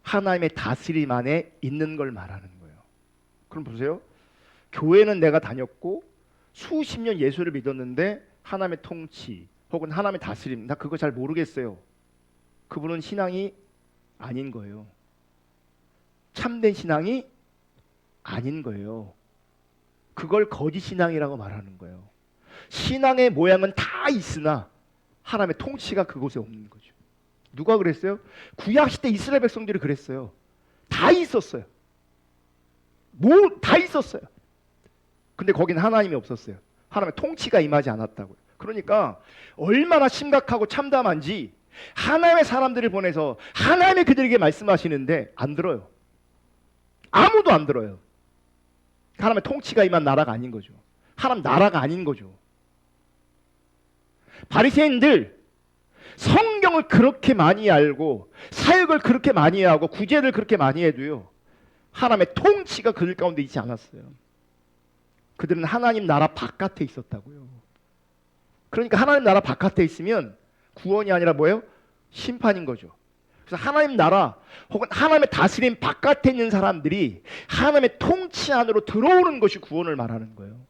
[SPEAKER 1] 하나님의 다스림 안에 있는 걸 말하는 거예요. 그럼 보세요. 교회는 내가 다녔고 수십 년 예수를 믿었는데 하나님의 통치 혹은 하나님의 다스림 나 그거 잘 모르겠어요. 그분은 신앙이 아닌 거예요. 참된 신앙이 아닌 거예요. 그걸 거짓 신앙이라고 말하는 거예요. 신앙의 모양은 다 있으나 하나님의 통치가 그곳에 없는 거죠. 누가 그랬어요? 구약시대 이스라엘 백성들이 그랬어요. 다 있었어요. 다 있었어요. 근데 거기는 하나님이 없었어요. 하나님의 통치가 임하지 않았다고요. 그러니까 얼마나 심각하고 참담한지 하나님의 사람들을 보내서 하나님의 그들에게 말씀하시는데 안 들어요. 아무도 안 들어요. 하나님의 통치가 임한 나라가 아닌 거죠. 하나님 나라가 아닌 거죠. 바리새인들 성경을 그렇게 많이 알고 사역을 그렇게 많이 하고 구제를 그렇게 많이 해도요. 하나님의 통치가 그들 가운데 있지 않았어요. 그들은 하나님 나라 바깥에 있었다고요. 그러니까 하나님 나라 바깥에 있으면 구원이 아니라 뭐예요? 심판인 거죠. 그래서 하나님 나라 혹은 하나님의 다스림 바깥에 있는 사람들이 하나님의 통치 안으로 들어오는 것이 구원을 말하는 거예요.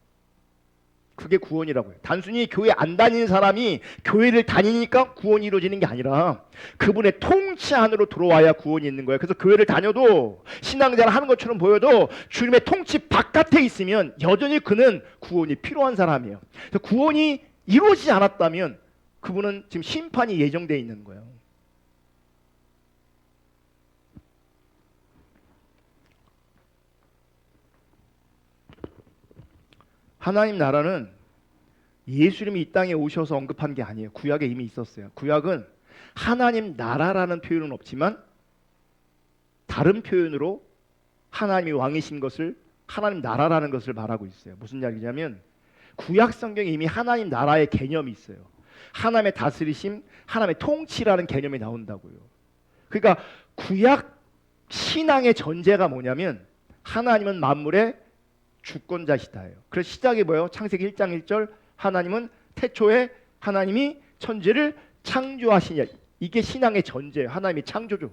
[SPEAKER 1] 그게 구원이라고요. 단순히 교회 안 다니는 사람이 교회를 다니니까 구원이 이루어지는 게 아니라 그분의 통치 안으로 들어와야 구원이 있는 거예요. 그래서 교회를 다녀도 신앙생활을 하는 것처럼 보여도 주님의 통치 바깥에 있으면 여전히 그는 구원이 필요한 사람이에요. 그래서 구원이 이루어지지 않았다면 그분은 지금 심판이 예정되어 있는 거예요. 하나님 나라는 예수님이 이 땅에 오셔서 언급한 게 아니에요. 구약에 이미 있었어요. 구약은 하나님 나라라는 표현은 없지만 다른 표현으로 하나님이 왕이신 것을 하나님 나라라는 것을 말하고 있어요. 무슨 이야기냐면 구약 성경에 이미 하나님 나라의 개념이 있어요. 하나님의 다스리심, 하나님의 통치라는 개념이 나온다고요. 그러니까 구약 신앙의 전제가 뭐냐면 하나님은 만물의 주권자시다예요. 그래서 시작이 뭐예요? 창세기 1장 1절 하나님은 태초에 하나님이 천지를 창조하시냐. 이게 신앙의 전제예요. 하나님이 창조주.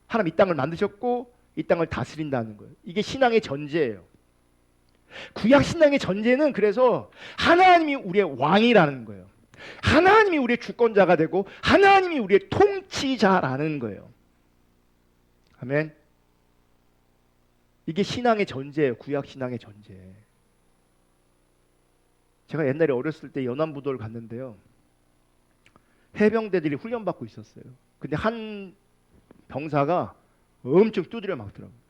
[SPEAKER 1] 하나님 이 땅을 만드셨고 이 땅을 다스린다는 거예요. 이게 신앙의 전제예요. 구약 신앙의 전제는 그래서 하나님이 우리의 왕이라는 거예요. 하나님이 우리의 주권자가 되고 하나님이 우리의 통치자라는 거예요. 아멘. 이게 신앙의 전제예요. 구약 신앙의 전제. 제가 옛날에 어렸을 때 연안부도를 갔는데요. 해병대들이 훈련받고 있었어요. 근데 한 병사가 엄청 두드려 맞더라고요.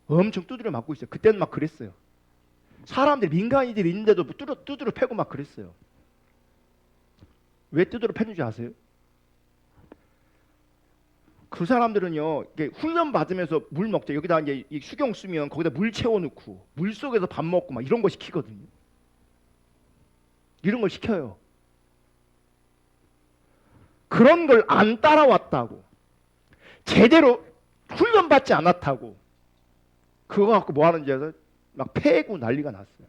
[SPEAKER 1] 엄청 두드려 맞고 있어요. 그때는 막 그랬어요. 사람들 민간인들이 있는데도 두드려 패고 막 그랬어요. 왜 두드려 패는지 아세요? 그 사람들은요, 이게 훈련 받으면서 물 먹죠. 여기다 이제 수경 쓰면 거기다 물 채워놓고 물 속에서 밥 먹고 막 이런 거 시키거든요. 이런 걸 시켜요. 그런 걸 안 따라왔다고, 제대로 훈련 받지 않았다고 그거 갖고 뭐 하는지 해서 막 패고 난리가 났어요.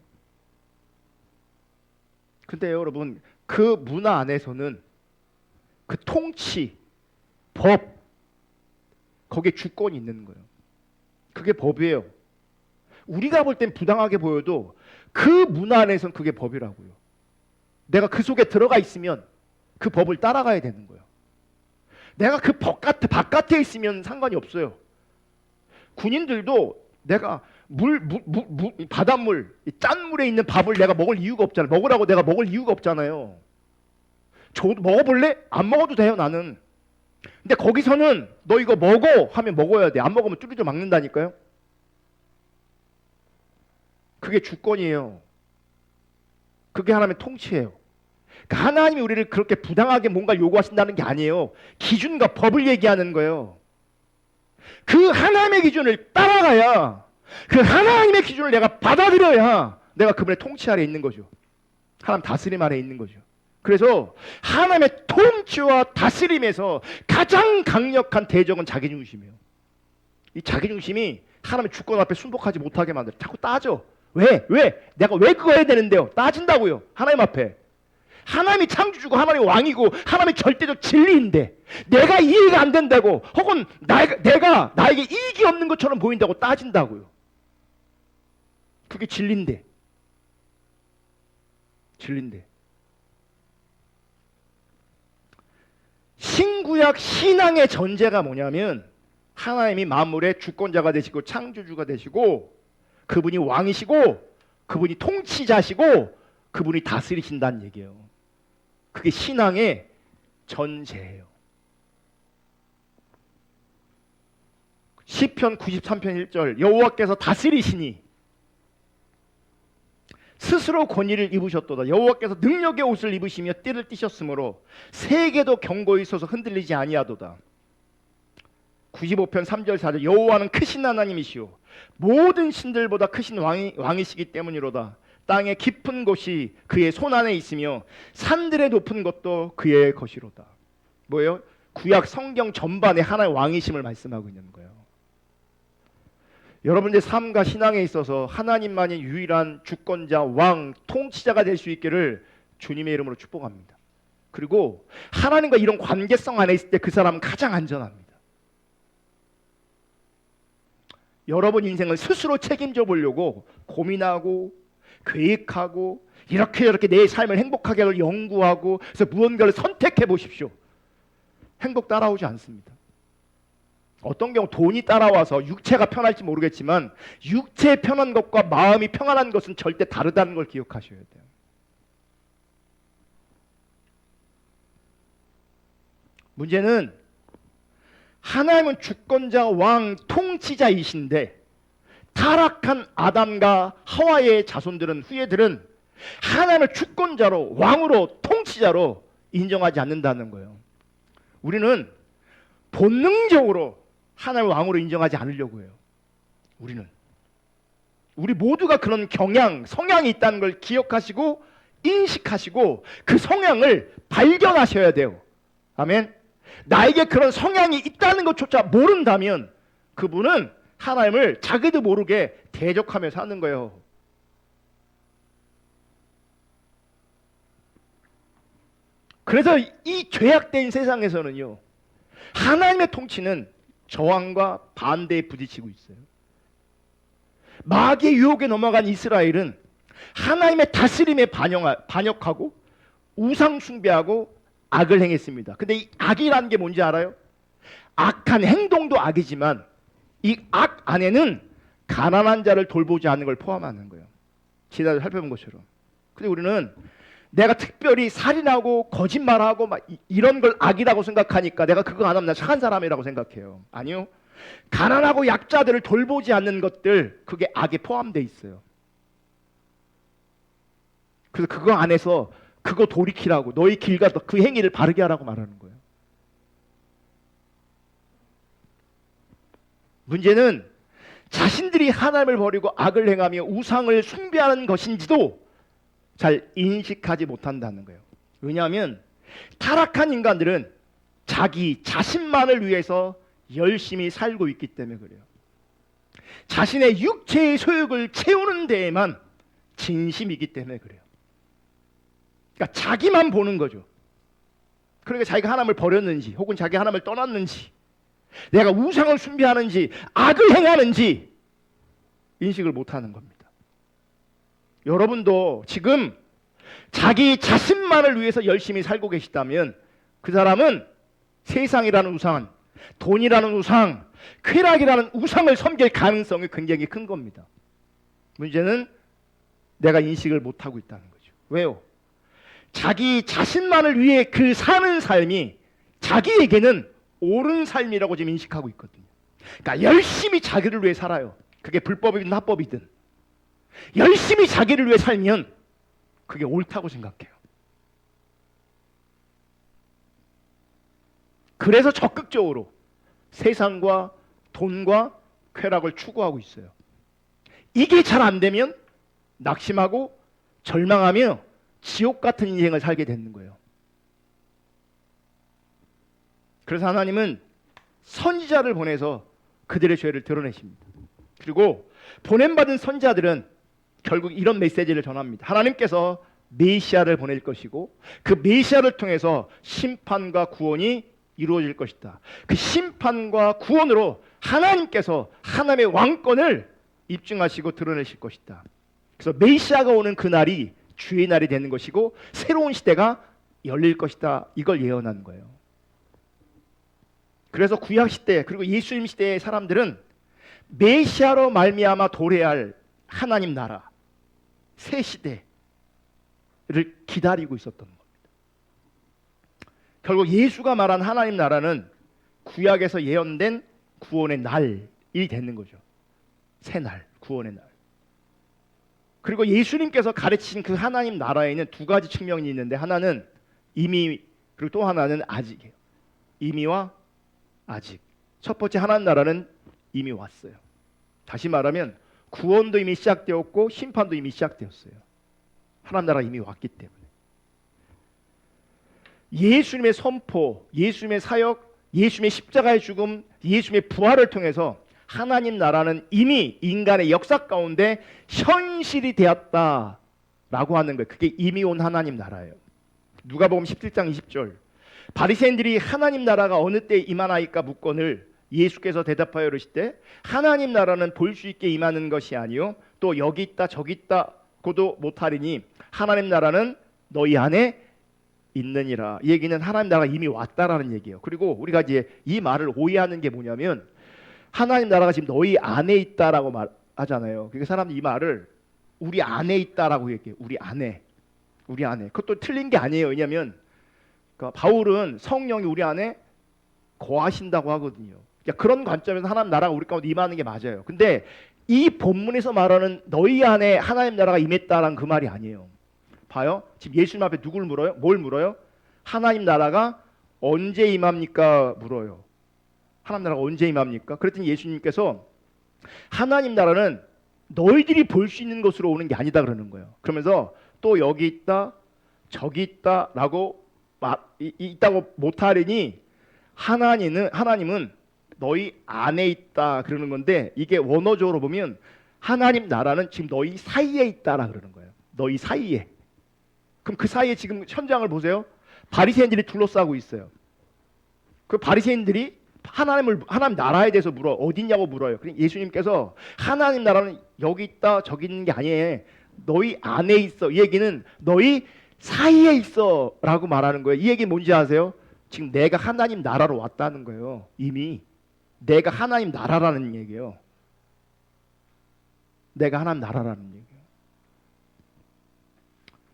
[SPEAKER 1] 근데 여러분, 그 문화 안에서는 그 통치, 법, 거기에 주권이 있는 거예요. 그게 법이에요. 우리가 볼 땐 부당하게 보여도 그 문화 안에서는 그게 법이라고요. 내가 그 속에 들어가 있으면 그 법을 따라가야 되는 거예요. 내가 그 바깥에 있으면 상관이 없어요. 군인들도 내가 바닷물, 짠 물에 있는 밥을 내가 먹을 이유가 없잖아요. 먹으라고 내가 먹을 이유가 없잖아요. 먹어볼래? 안 먹어도 돼요, 나는. 근데 거기서는 너 이거 먹어 하면 먹어야 돼. 안 먹으면 뚜리도 막는다니까요. 그게 주권이에요. 그게 하나님의 통치예요. 그러니까 하나님이 우리를 그렇게 부당하게 뭔가 요구하신다는 게 아니에요. 기준과 법을 얘기하는 거예요. 그 하나님의 기준을 따라가야, 그 하나님의 기준을 내가 받아들여야 내가 그분의 통치 아래 있는 거죠. 하나님 다스림 아래 있는 거죠. 그래서 하나님의 통치와 다스림에서 가장 강력한 대적은 자기중심이에요. 이 자기중심이 하나님의 주권 앞에 순복하지 못하게 만들어요. 자꾸 따져. 왜? 내가 왜 그거 해야 되는데요? 따진다고요. 하나님 앞에. 하나님이 창조주고 하나님이 왕이고 하나님이 절대적 진리인데 내가 이해가 안 된다고, 혹은 내가 나에게 이익이 없는 것처럼 보인다고 따진다고요. 그게 진리인데. 신구약 신앙의 전제가 뭐냐면 하나님이 만물의 주권자가 되시고 창조주가 되시고 그분이 왕이시고 그분이 통치자시고 그분이 다스리신다는 얘기예요. 그게 신앙의 전제예요. 시편 93편 1절 여호와께서 다스리시니 스스로 권위를 입으셨도다. 여호와께서 능력의 옷을 입으시며 띠를 띠셨으므로 세계도 경고히 서서 흔들리지 아니하도다. 95편 3절 4절 여호와는 크신 하나님이시오 모든 신들보다 크신 왕이시기 때문이로다. 땅의 깊은 곳이 그의 손 안에 있으며 산들의 높은 것도 그의 것이로다. 뭐예요? 구약 성경 전반에 하나의 왕이심을 말씀하고 있는 거예요. 여러분의 삶과 신앙에 있어서 하나님만이 유일한 주권자, 왕, 통치자가 될 수 있기를 주님의 이름으로 축복합니다. 그리고 하나님과 이런 관계성 안에 있을 때 그 사람은 가장 안전합니다. 여러분 인생을 스스로 책임져 보려고 고민하고 계획하고 이렇게 내 삶을 행복하게 하려 연구하고 그래서 무언가를 선택해 보십시오. 행복 따라오지 않습니다. 어떤 경우 돈이 따라와서 육체가 편할지 모르겠지만 육체의 편한 것과 마음이 평안한 것은 절대 다르다는 걸 기억하셔야 돼요. 문제는 하나님은 주권자, 왕, 통치자이신데 타락한 아담과 하와의 자손들은, 후예들은 하나님을 주권자로, 왕으로, 통치자로 인정하지 않는다는 거예요. 우리는 본능적으로 하나님을 왕으로 인정하지 않으려고 해요. 우리 모두가 그런 성향이 있다는 걸 기억하시고 인식하시고 그 성향을 발견하셔야 돼요. 아멘. 나에게 그런 성향이 있다는 것조차 모른다면 그분은 하나님을 자기도 모르게 대적하며 사는 거예요. 그래서 이 죄악된 세상에서는요, 하나님의 통치는 저항과 반대에 부딪히고 있어요. 마귀의 유혹에 넘어간 이스라엘은 하나님의 다스림에 반역하고 우상 숭배하고 악을 행했습니다. 근데 이 악이라는 게 뭔지 알아요? 악한 행동도 악이지만 이 악 안에는 가난한 자를 돌보지 않는 걸 포함하는 거예요. 지난주 살펴본 것처럼. 근데 우리는 내가 특별히 살인하고 거짓말하고 막 이런 걸 악이라고 생각하니까 내가 그거 안 하면 나 착한 사람이라고 생각해요. 아니요. 가난하고 약자들을 돌보지 않는 것들, 그게 악에 포함되어 있어요. 그래서 그거 안에서 그거 돌이키라고, 너희 길과 그 행위를 바르게 하라고 말하는 거예요. 문제는 자신들이 하나님을 버리고 악을 행하며 우상을 숭배하는 것인지도 잘 인식하지 못한다는 거예요. 왜냐하면 타락한 인간들은 자신만을 위해서 열심히 살고 있기 때문에 그래요. 자신의 육체의 소욕을 채우는 데에만 진심이기 때문에 그래요. 그러니까 자기만 보는 거죠. 그러니까 자기가 하나님을 버렸는지 혹은 자기 하나님을 떠났는지 내가 우상을 숭배하는지 악을 행하는지 인식을 못하는 겁니다. 여러분도 지금 자기 자신만을 위해서 열심히 살고 계시다면 그 사람은 세상이라는 우상, 돈이라는 우상, 쾌락이라는 우상을 섬길 가능성이 굉장히 큰 겁니다. 문제는 내가 인식을 못하고 있다는 거죠. 왜요? 자기 자신만을 위해 그 사는 삶이 자기에게는 옳은 삶이라고 지금 인식하고 있거든요. 그러니까 열심히 자기를 위해 살아요. 그게 불법이든 합법이든 열심히 자기를 위해 살면 그게 옳다고 생각해요. 그래서 적극적으로 세상과 돈과 쾌락을 추구하고 있어요. 이게 잘 안 되면 낙심하고 절망하며 지옥 같은 인생을 살게 되는 거예요. 그래서 하나님은 선지자를 보내서 그들의 죄를 드러내십니다. 그리고 보냄받은 선지자들은 결국 이런 메시지를 전합니다. 하나님께서 메시아를 보낼 것이고 그 메시아를 통해서 심판과 구원이 이루어질 것이다. 그 심판과 구원으로 하나님께서 하나님의 왕권을 입증하시고 드러내실 것이다. 그래서 메시아가 오는 그날이 주의 날이 되는 것이고 새로운 시대가 열릴 것이다. 이걸 예언한 거예요. 그래서 구약 시대 그리고 예수님 시대의 사람들은 메시아로 말미암아 도래할 하나님 나라 새 시대를 기다리고 있었던 겁니다. 결국 예수가 말한 하나님 나라는 구약에서 예언된 구원의 날이 되는 거죠. 새 날, 구원의 날. 그리고 예수님께서 가르치신 그 하나님 나라에는 두 가지 측면이 있는데 하나는 이미 그리고 또 하나는 아직이에요. 이미와 아직. 첫 번째 하나님 나라는 이미 왔어요. 다시 말하면 구원도 이미 시작되었고 심판도 이미 시작되었어요. 하나님 나라가 이미 왔기 때문에. 예수님의 선포, 예수님의 사역, 예수님의 십자가의 죽음, 예수님의 부활을 통해서 하나님 나라는 이미 인간의 역사 가운데 현실이 되었다라고 하는 거예요. 그게 이미 온 하나님 나라예요. 누가복음 17장 20절. 바리새인들이 하나님 나라가 어느 때 임하나이까 묻거늘 예수께서 대답하여 이르시되 하나님 나라는 볼 수 있게 임하는 것이 아니요 또 여기 있다 저기 있다고도 못하리니 하나님 나라는 너희 안에 있느니라. 이 얘기는 하나님 나라가 이미 왔다라는 얘기예요. 그리고 우리가 이제 이 말을 오해하는 게 뭐냐면 하나님 나라가 지금 너희 안에 있다라고 말하잖아요. 그러니까 사람들이 이 말을 우리 안에 있다라고 얘기해요. 우리 안에. 그것도 틀린 게 아니에요. 왜냐하면 그러니까 바울은 성령이 우리 안에 거하신다고 하거든요. 그러니까 그런 관점에서 하나님 나라가 우리 가운데 임하는 게 맞아요. 근데 이 본문에서 말하는 너희 안에 하나님 나라가 임했다라는 그 말이 아니에요. 봐요. 지금 예수님 앞에 누굴 물어요? 뭘 물어요? 하나님 나라가 언제 임합니까? 물어요. 하나님 나라가 언제 임합니까? 그랬더니 예수님께서 하나님 나라는 너희들이 볼 수 있는 것으로 오는 게 아니다 그러는 거예요. 그러면서 또 여기 있다 저기 있다라고 있다고 못하리니 하나님은 너희 안에 있다 그러는 건데 이게 원어적으로 보면 하나님 나라는 지금 너희 사이에 있다라 그러는 거예요. 너희 사이에. 그럼 그 사이에 지금 현장을 보세요. 바리새인들이 둘러싸고 있어요. 그 바리새인들이 하나님 나라에 대해서 물어. 어디 있냐고 물어요. 그러니까 예수님께서 하나님 나라는 여기 있다 저기 있는 게 아니에요. 너희 안에 있어. 이 얘기는 너희 사이에 있어 라고 말하는 거예요. 이 얘기 뭔지 아세요? 지금 내가 하나님 나라로 왔다는 거예요. 이미 내가 하나님 나라라는 얘기예요. 내가 하나님 나라라는 얘기예요.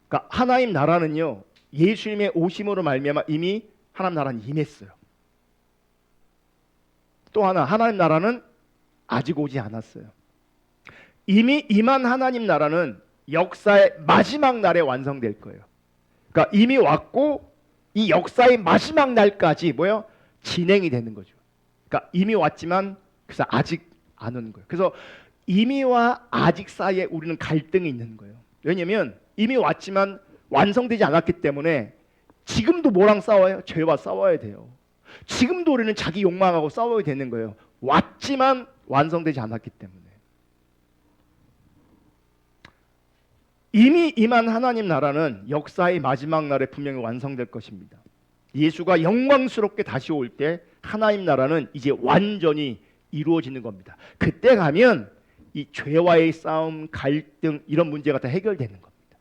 [SPEAKER 1] 그러니까 하나님 나라는요 예수님의 오심으로 말미암아 이미 하나님 나라는 임했어요. 또 하나 하나님 나라는 아직 오지 않았어요. 이미 임한 하나님 나라는 역사의 마지막 날에 완성될 거예요. 그러니까 이미 왔고 이 역사의 마지막 날까지 뭐요? 진행이 되는 거죠. 그러니까 이미 왔지만 그래서 아직 안 오는 거예요. 그래서 이미와 아직 사이에 우리는 갈등이 있는 거예요. 왜냐하면 이미 왔지만 완성되지 않았기 때문에 지금도 뭐랑 싸워요? 죄와 싸워야 돼요. 지금도 우리는 자기 욕망하고 싸워야 되는 거예요. 왔지만 완성되지 않았기 때문에. 이미 임한 하나님 나라는 역사의 마지막 날에 분명히 완성될 것입니다. 예수가 영광스럽게 다시 올 때 하나님 나라는 이제 완전히 이루어지는 겁니다. 그때 가면 이 죄와의 싸움, 갈등 이런 문제가 다 해결되는 겁니다.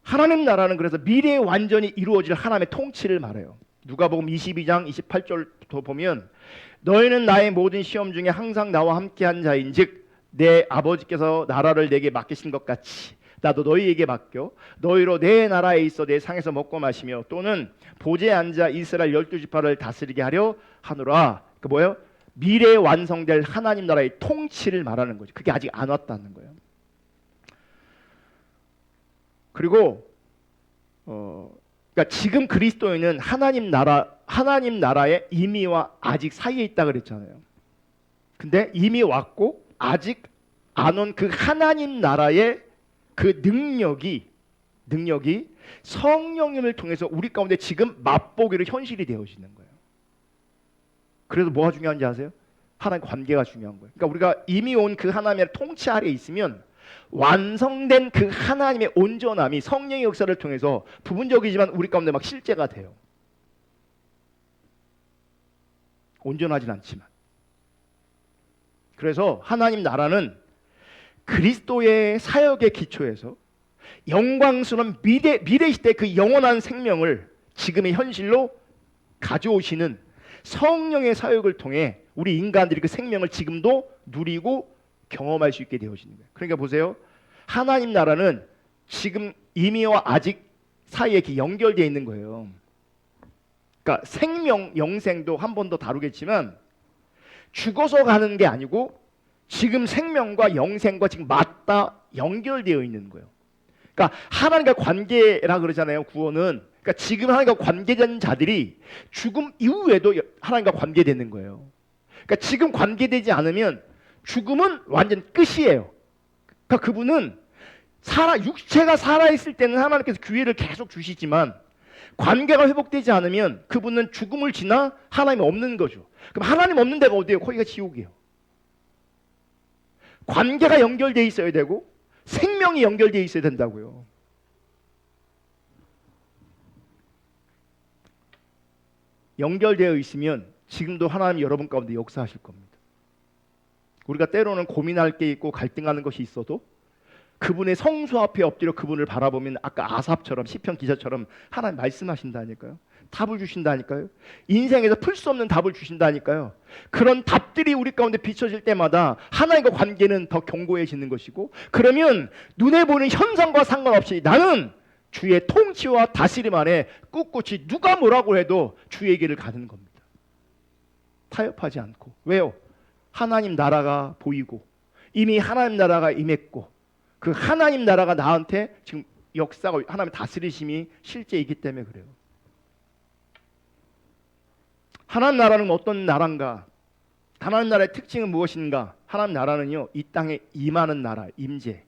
[SPEAKER 1] 하나님 나라는 그래서 미래에 완전히 이루어질 하나님의 통치를 말해요. 누가복음 22장 28절부터 보면 너희는 나의 모든 시험 중에 항상 나와 함께한 자인즉 내 아버지께서 나라를 내게 맡기신 것 같이 나도 너희에게 맡겨 너희로 내 나라에 있어 내 상에서 먹고 마시며 또는 보좌에 앉아 이스라엘 12지파를 다스리게 하려 하노라. 그 뭐예요? 미래에 완성될 하나님 나라의 통치를 말하는 거죠. 그게 아직 안 왔다는 거예요. 그리고 그러니까 지금 그리스도인은 하나님 나라의 임의와 아직 사이에 있다 그랬잖아요. 근데 이미 왔고 아직 안 온 그 하나님 나라의 그 능력이 성령님을 통해서 우리 가운데 지금 맛보기로 현실이 되어지는 거예요. 그래서 뭐가 중요한지 아세요? 하나님 관계가 중요한 거예요. 그러니까 우리가 이미 온 그 하나님의 통치 아래에 있으면 완성된 그 하나님의 온전함이 성령의 역사를 통해서 부분적이지만 우리 가운데 막 실제가 돼요. 온전하진 않지만. 그래서 하나님 나라는 그리스도의 사역의 기초에서 영광스러운 미래 시대의 그 영원한 생명을 지금의 현실로 가져오시는 성령의 사역을 통해 우리 인간들이 그 생명을 지금도 누리고 경험할 수 있게 되어지는 거예요. 그러니까 보세요. 하나님 나라는 지금 이미와 아직 사이에 이렇게 연결되어 있는 거예요. 그러니까 생명, 영생도 한 번 더 다루겠지만 죽어서 가는 게 아니고 지금 생명과 영생과 지금 맞닿아 연결되어 있는 거예요. 그러니까 하나님과 관계라 그러잖아요. 구원은. 그러니까 지금 하나님과 관계된 자들이 죽음 이후에도 하나님과 관계되는 거예요. 그러니까 지금 관계되지 않으면 죽음은 완전 끝이에요. 그러니까 그분은 육체가 살아있을 때는 하나님께서 기회를 계속 주시지만 관계가 회복되지 않으면 그분은 죽음을 지나 하나님이 없는 거죠. 그럼 하나님 없는 데가 어디예요? 거기가 지옥이에요. 관계가 연결되어 있어야 되고 생명이 연결되어 있어야 된다고요. 연결되어 있으면 지금도 하나님 여러분 가운데 역사하실 겁니다. 우리가 때로는 고민할 게 있고 갈등하는 것이 있어도 그분의 성수 앞에 엎드려 그분을 바라보면 아까 아삽처럼 시편 기자처럼 하나님 말씀하신다니까요. 답을 주신다니까요. 인생에서 풀 수 없는 답을 주신다니까요. 그런 답들이 우리 가운데 비춰질 때마다 하나님과 관계는 더 견고해지는 것이고 그러면 눈에 보이는 현상과 상관없이 나는 주의 통치와 다스림 안에 꿋꿋이 누가 뭐라고 해도 주의 길을 가는 겁니다. 타협하지 않고. 왜요? 하나님 나라가 보이고 이미 하나님 나라가 임했고 그 하나님 나라가 나한테 지금 역사가 하나님의 다스리심이 실제 있기 때문에 그래요. 하나님 나라는 어떤 나라인가? 하나님 나라의 특징은 무엇인가? 하나님 나라는요, 이 땅에 임하는 나라, 임재,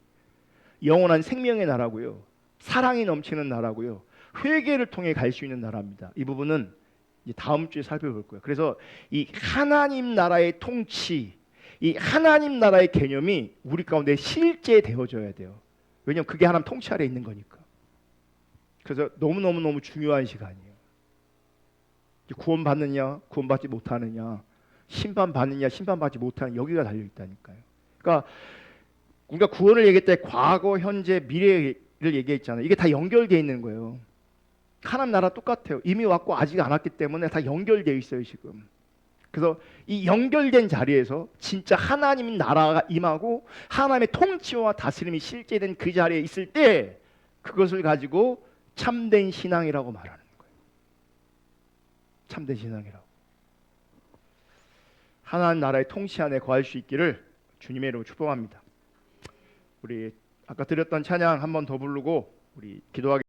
[SPEAKER 1] 영원한 생명의 나라고요, 사랑이 넘치는 나라고요, 회개를 통해 갈 수 있는 나라입니다. 이 부분은 이제 다음 주에 살펴볼 거예요. 그래서 이 하나님 나라의 통치, 이 하나님 나라의 개념이 우리 가운데 실제 되어져야 돼요. 왜냐하면 그게 하나님 통치 아래 있는 거니까. 그래서 너무 중요한 시간이에요. 구원받느냐, 구원받지 못하느냐, 심판받느냐, 심판받지 못하느냐, 여기가 달려있다니까요. 그러니까 우리가 구원을 얘기할 때 과거, 현재, 미래를 얘기했잖아요. 이게 다 연결되어 있는 거예요. 하나님 나라 똑같아요. 이미 왔고 아직 안 왔기 때문에 다 연결되어 있어요 지금. 그래서 이 연결된 자리에서 진짜 하나님 나라가 임하고 하나님의 통치와 다스림이 실제된 그 자리에 있을 때 그것을 가지고 참된 신앙이라고 말하는 거예요. 참된 신앙이라고. 하나님 나라의 통치 안에 거할 수 있기를 주님의 이름으로 축복합니다. 우리 아까 드렸던 찬양 한 번 더 부르고 우리 기도하겠습니다.